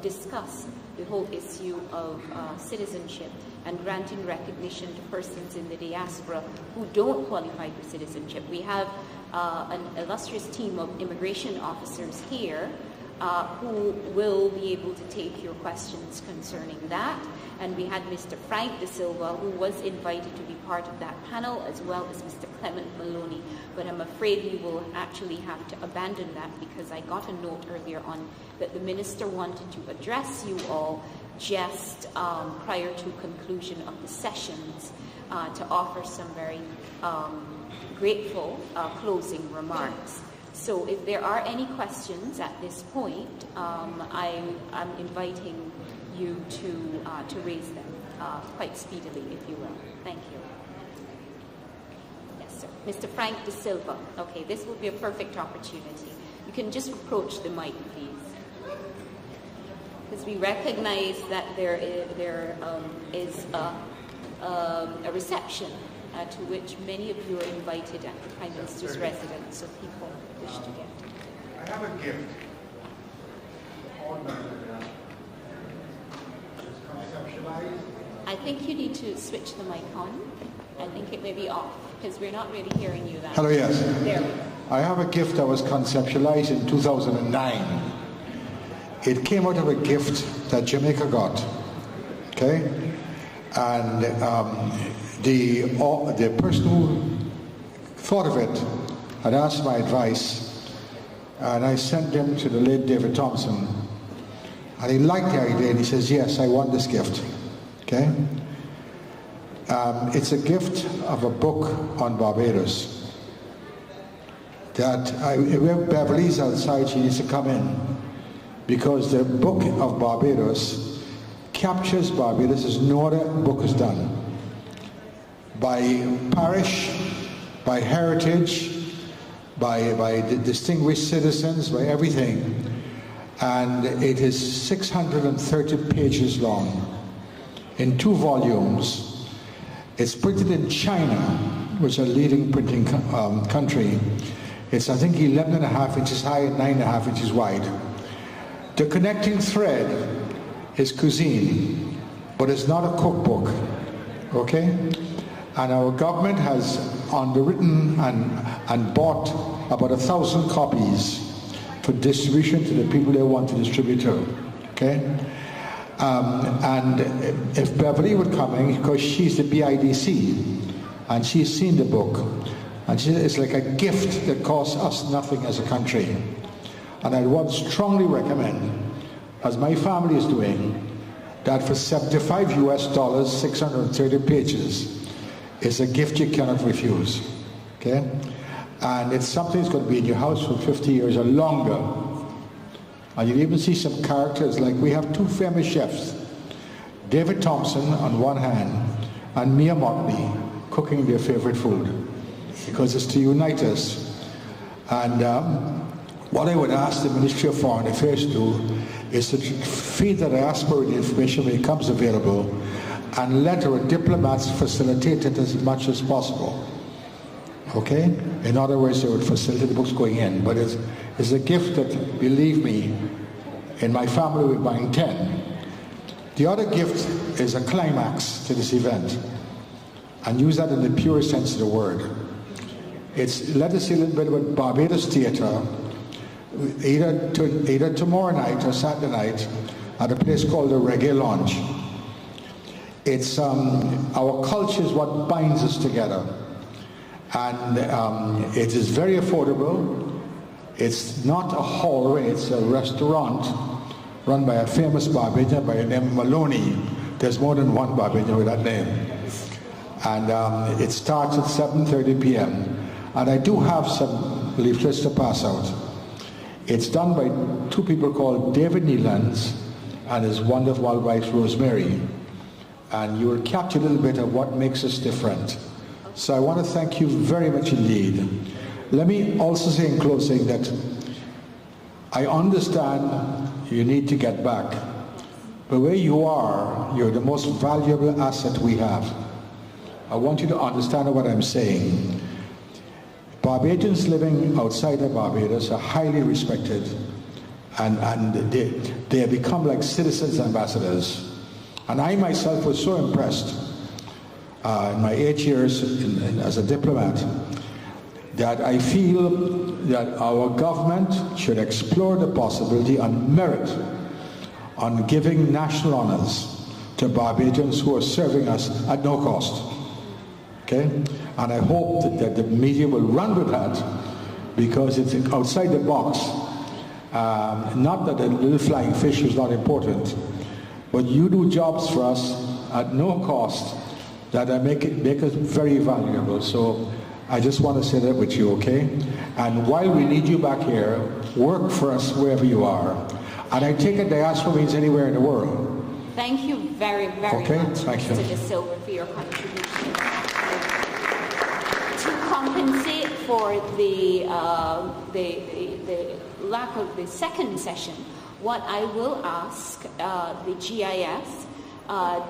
Speaker 2: discuss the whole issue of citizenship and granting recognition to persons in the diaspora who don't qualify for citizenship. We have an illustrious team of immigration officers here who will be able to take your questions concerning that. And we had Mr. Frank De Silva, who was invited to be part of that panel, as well as Mr. Clement Maloney. But I'm afraid we will actually have to abandon that, because I got a note earlier on that the minister wanted to address you all just prior to conclusion of the sessions to offer some very grateful closing remarks. So if there are any questions at this point, I'm inviting you to raise them quite speedily, if you will. Thank you. Yes, sir. Mr. Frank De Silva. Okay, this will be a perfect opportunity. You can just approach the mic, please. Because we recognize that there is a reception to which many of you are invited at the Prime Minister's residence, so people wish to get.
Speaker 16: I have a gift.
Speaker 2: I think you need to switch the mic on. I think it may be off, because we're not really hearing you that.
Speaker 16: Hello, yes.
Speaker 2: There we go.
Speaker 16: I have a gift that was conceptualized in 2009. It came out of a gift that Jamaica got, okay? And the person who thought of it had asked my advice, and I sent them to the late David Thompson, And he liked the idea, and he says, yes, I want this gift. Okay? It's a gift of a book on Barbados that Beverly's outside, she needs to come in, because the book of Barbados captures Barbados as no other book has done, by parish, by heritage, by the distinguished citizens, by everything. And it is 630 pages long in 2 volumes. It's printed in China, which is a leading printing country. It's, I think, 11.5 inches high and 9.5 inches wide. The connecting thread is cuisine, but it's not a cookbook, okay? And our government has underwritten and bought about 1,000 copies for distribution to the people they want to distribute to, okay? And if Beverly would come in, because she's the BIDC, and she's seen the book, and she said it's like a gift that costs us nothing as a country. And I would strongly recommend, as my family is doing, that for $75 US, 630 pages, is a gift you cannot refuse, okay? And it's something that's going to be in your house for 50 years or longer. And you'll even see some characters, like we have 2 famous chefs, David Thompson on one hand, and Mia Motley cooking their favorite food, because it's to unite us. And what I would ask the Ministry of Foreign Affairs to do is to feed the diaspora with the information when it becomes available, and let our diplomats facilitate it as much as possible. Okay? In other words, they would facilitate the books going in. But it's a gift that, believe me, in my family we're buying 10. The other gift is a climax to this event. And use that in the purest sense of the word. Let us see a little bit about Barbados Theatre, either tomorrow night or Saturday night, at a place called the Reggae Lounge. It's our culture is what binds us together, and it is very affordable. It's not a hallway; it's a restaurant run by a famous Barbadian by the name of Maloney. There's more than one Barbadian with that name, and it starts at 7:30 p.m. And I do have some leaflets to pass out. It's done by 2 people called David Neelands and his wonderful wife Rosemary. And you will capture a little bit of what makes us different. So I want to thank you very much indeed. Let me also say in closing that I understand you need to get back, but where you are, you're the most valuable asset we have. I want you to understand what I'm saying. Barbadians living outside of Barbados are highly respected, and they have become like citizens ambassadors. And I myself was so impressed in my 8 years as a diplomat that I feel that our government should explore the possibility on merit on giving national honors to Barbadians who are serving us at no cost. Okay? And I hope that the media will run with that, because it's outside the box. Not that the little flying fish is not important, but you do jobs for us at no cost that make us very valuable. So I just want to say that with you, okay? And while we need you back here, work for us wherever you are. And I take it diaspora means anywhere in the world.
Speaker 2: Thank you very, very much,
Speaker 16: Thank you.
Speaker 2: Mr. De Silva, for your contribution. To compensate for the lack of the second session, what I will ask the GIS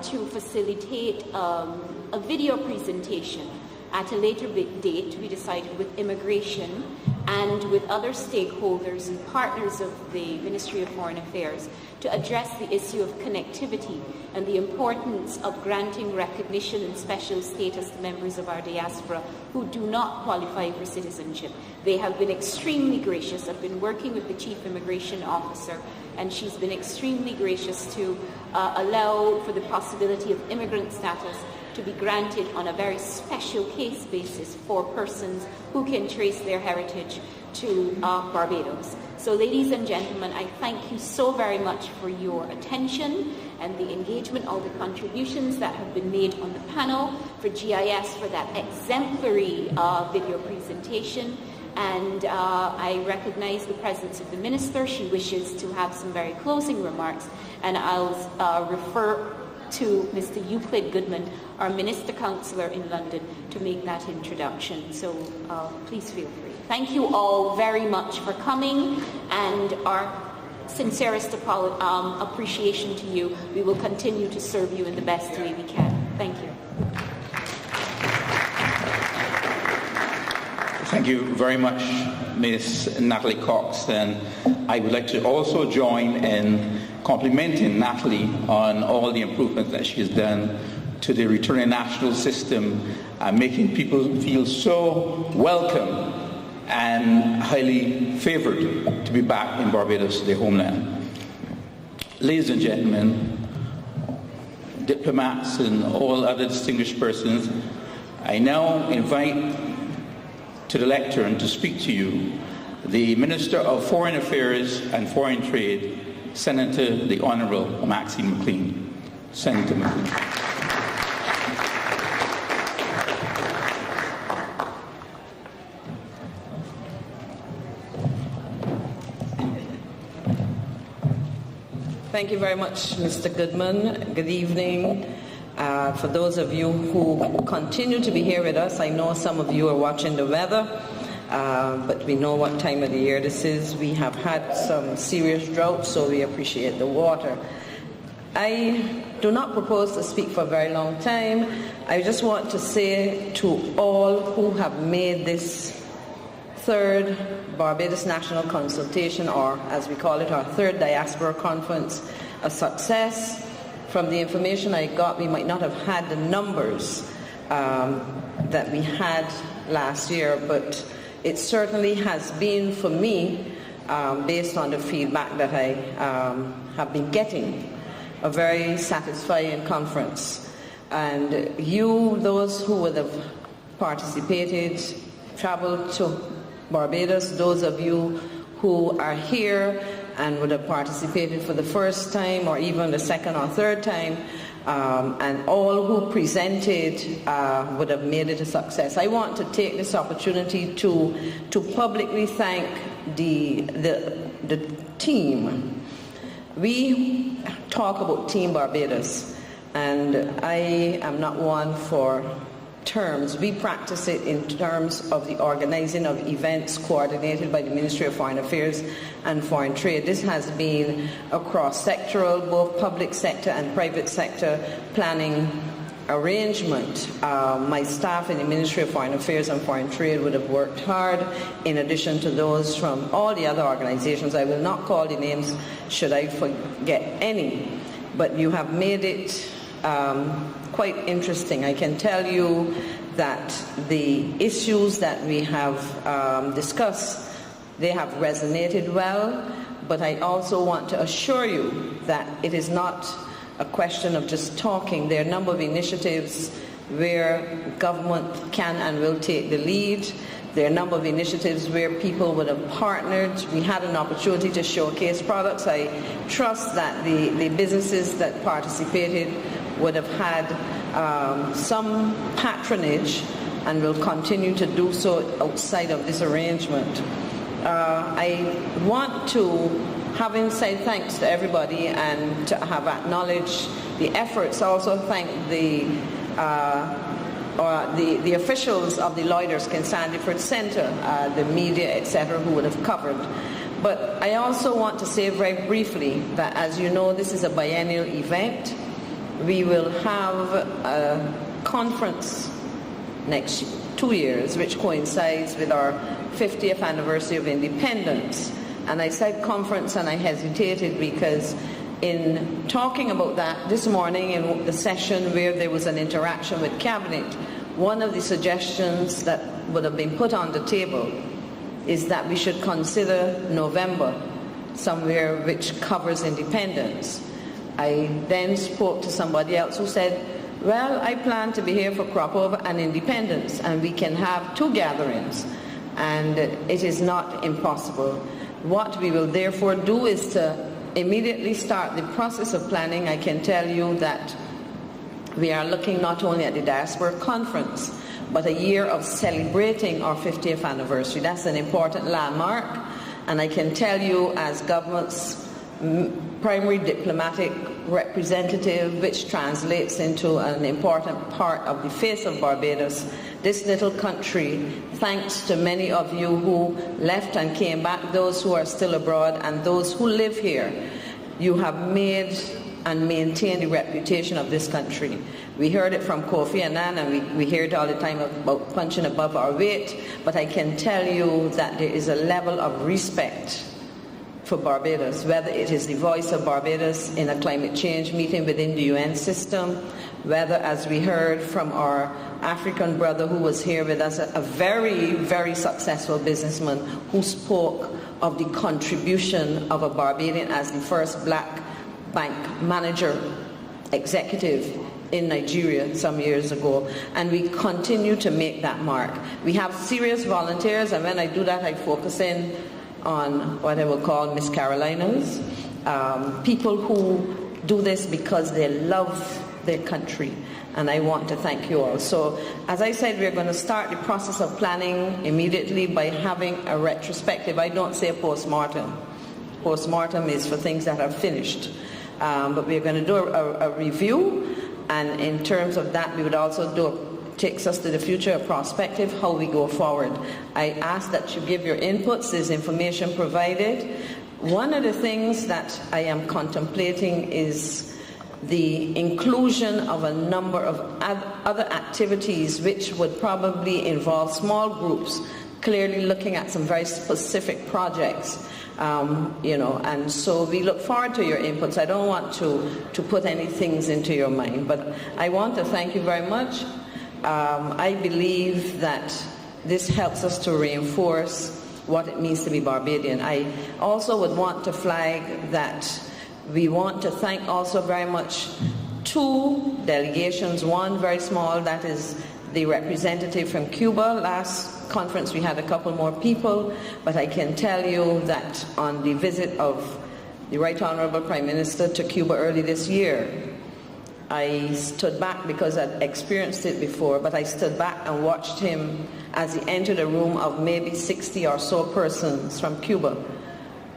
Speaker 2: to facilitate a video presentation at a later date to be decided with immigration and with other stakeholders and partners of the Ministry of Foreign Affairs to address the issue of connectivity and the importance of granting recognition and special status to members of our diaspora who do not qualify for citizenship. They have been extremely gracious. I've been working with the Chief Immigration Officer, and she's been extremely gracious to allow for the possibility of immigrant status to be granted on a very special case basis for persons who can trace their heritage to Barbados. So ladies and gentlemen, I thank you so very much for your attention and the engagement, all the contributions that have been made on the panel, for GIS for that exemplary video presentation. And I recognize the presence of the Minister. She wishes to have some very closing remarks, and I'll refer to Mr. Euclid Goodman, our Minister Councillor in London, to make that introduction. So please feel free. Thank you all very much for coming, and our sincerest appreciation to you. We will continue to serve you in the best way we can. Thank you.
Speaker 1: Thank you very much, Ms. Natalie Cox. And I would like to also join in complimenting Natalie on all the improvements that she has done to the returning national system, making people feel so welcome and highly favored to be back in Barbados, their homeland. Ladies and gentlemen, diplomats and all other distinguished persons, I now invite to the lectern to speak to you the Minister of Foreign Affairs and Foreign Trade, Senator the Honourable Maxine McLean. Senator McLean.
Speaker 17: Thank you very much, Mr. Goodman. Good evening. For those of you who continue to be here with us, I know some of you are watching the weather, but we know what time of the year this is. We have had some serious drought, so we appreciate the water. I do not propose to speak for a very long time. I just want to say to all who have made this third Barbados National Consultation, or as we call it, our third Diaspora Conference, a success. From the information I got, we might not have had the numbers that we had last year, but it certainly has been, for me, based on the feedback that I have been getting, a very satisfying conference. And you, those who would have participated, traveled to Barbados, those of you who are here and would have participated for the first time or even the second or third time, and all who presented would have made it a success. I want to take this opportunity to publicly thank the team. We talk about Team Barbados, and I am not one for terms. We practice it in terms of the organizing of events coordinated by the Ministry of Foreign Affairs and Foreign Trade. This has been a cross-sectoral, both public sector and private sector planning arrangement. My staff in the Ministry of Foreign Affairs and Foreign Trade would have worked hard, in addition to those from all the other organizations. I will not call the names should I forget any, but you have made it quite interesting. I can tell you that the issues that we have discussed, they have resonated well, but I also want to assure you that it is not a question of just talking. There are a number of initiatives where government can and will take the lead. There are a number of initiatives where people would have partnered. We had an opportunity to showcase products. I trust that the businesses that participated would have had some patronage and will continue to do so outside of this arrangement. I want to, having said thanks to everybody and to have acknowledged the efforts, also thank the officials of the Lloyd Erskine Sandiford Centre, the media, etc., who would have covered. But I also want to say very briefly that, as you know, this is a biennial event. We will have a conference next 2 years, which coincides with our 50th anniversary of independence. And I said conference, and I hesitated because in talking about that this morning in the session where there was an interaction with Cabinet, one of the suggestions that would have been put on the table is that we should consider November somewhere which covers independence. I then spoke to somebody else who said, well, I plan to be here for crop over and independence, and we can have two gatherings, and it is not impossible. What we will therefore do is to immediately start the process of planning. I can tell you that we are looking not only at the Diaspora Conference, but a year of celebrating our 50th anniversary. That's an important landmark, and I can tell you as government's primary diplomatic representative, which translates into an important part of the face of Barbados, this little country, thanks to many of you who left and came back, those who are still abroad, and those who live here, you have made and maintained the reputation of this country. We heard it from Kofi Annan, and we hear it all the time about punching above our weight, but I can tell you that there is a level of respect for Barbados, whether it is the voice of Barbados in a climate change meeting within the UN system, whether, as we heard from our African brother who was here with us, a very, very successful businessman who spoke of the contribution of a Barbadian as the first black bank manager executive in Nigeria some years ago, and we continue to make that mark. We have serious volunteers, and when I do that, I focus in on what I will call Miss Carolinas, people who do this because they love their country, and I want to thank you all. So, as I said, we're going to start the process of planning immediately by having a retrospective. I don't say post-mortem. Post-mortem is for things that are finished. But we're going to do a review, and in terms of that, we would also do takes us to the future, a prospective, how we go forward. I ask that you give your inputs. There's information provided. One of the things that I am contemplating is the inclusion of a number of other activities which would probably involve small groups, clearly looking at some very specific projects. And so we look forward to your inputs. I don't want to put any things into your mind, but I want to thank you very much. I believe that this helps us to reinforce what it means to be Barbadian. I also would want to flag that we want to thank also very much two delegations, one very small, that is the representative from Cuba. Last conference we had a couple more people, but I can tell you that on the visit of the Right Honorable Prime Minister to Cuba early this year, I stood back because I'd experienced it before, but I stood back and watched him as he entered a room of maybe 60 or so persons from Cuba.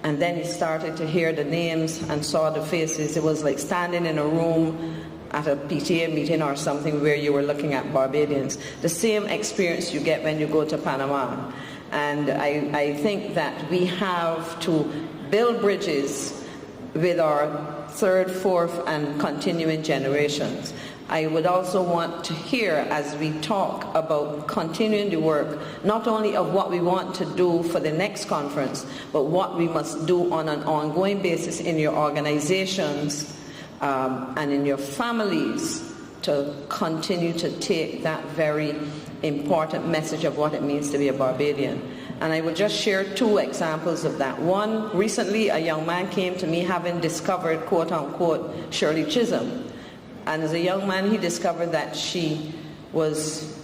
Speaker 17: And then he started to hear the names and saw the faces. It was like standing in a room at a PTA meeting or something where you were looking at Barbadians. The same experience you get when you go to Panama. And I think that we have to build bridges with our third, fourth, and continuing generations. I would also want to hear, as we talk about continuing the work, not only of what we want to do for the next conference, but what we must do on an ongoing basis in your organizations and in your families to continue to take that very important message of what it means to be a Barbadian. And I will just share two examples of that. One, recently a young man came to me having discovered, quote unquote, Shirley Chisholm. And as a young man, he discovered that she was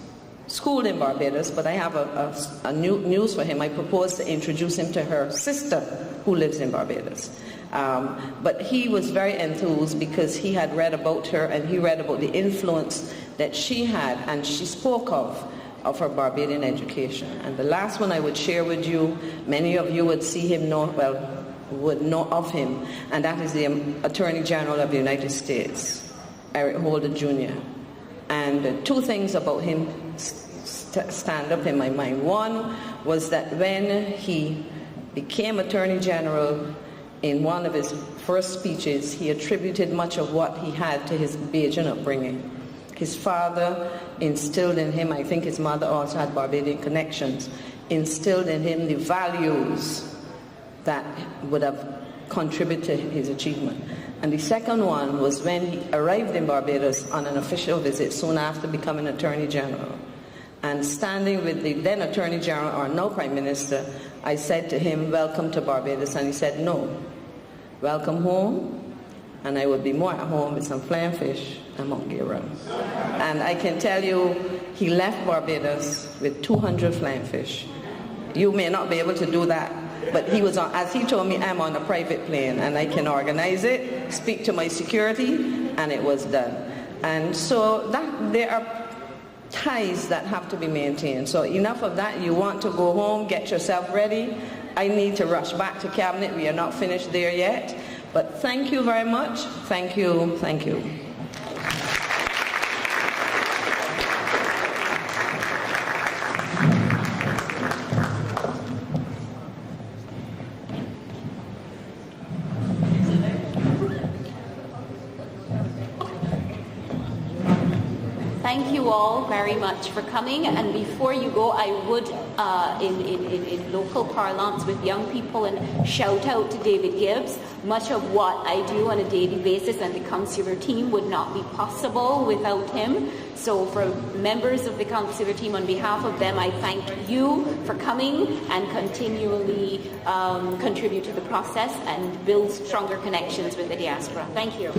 Speaker 17: schooled in Barbados, but I have a news for him. I propose to introduce him to her sister who lives in Barbados. But he was very enthused because he had read about her, and he read about the influence that she had, and she spoke of her Barbadian education. And the last one I would share with you, many of you would see him would know of him, and that is the Attorney General of the United States, Eric Holder Jr. And two things about him stand up in my mind. One was that when he became Attorney General, in one of his first speeches, he attributed much of what he had to his Bajan upbringing. His father instilled in him, I think his mother also had Barbadian connections, instilled in him the values that would have contributed to his achievement. And the second one was when he arrived in Barbados on an official visit soon after becoming Attorney General. And standing with the then Attorney General, or now Prime Minister, I said to him, "Welcome to Barbados." And he said, "No, welcome home, and I would be more at home with some flying fish and monkey around." And I can tell you, he left Barbados with 200 flying fish. You may not be able to do that But he was on, as he told me, I'm on a private plane and I can organize it, speak to my security, and it was done. And so there are ties that have to be maintained. So enough of that. You want to go home, get yourself ready. I need to rush back to Cabinet. We are not finished there yet. But thank you very much. Thank you. Thank you.
Speaker 2: Thank you all very much for coming. And before you go, I would, in local parlance with young people, and shout out to David Gibbs. Much of what I do on a daily basis and the consular team would not be possible without him. So for members of the consular team, on behalf of them, I thank you for coming and continually contribute to the process and build stronger connections with the diaspora. Thank you.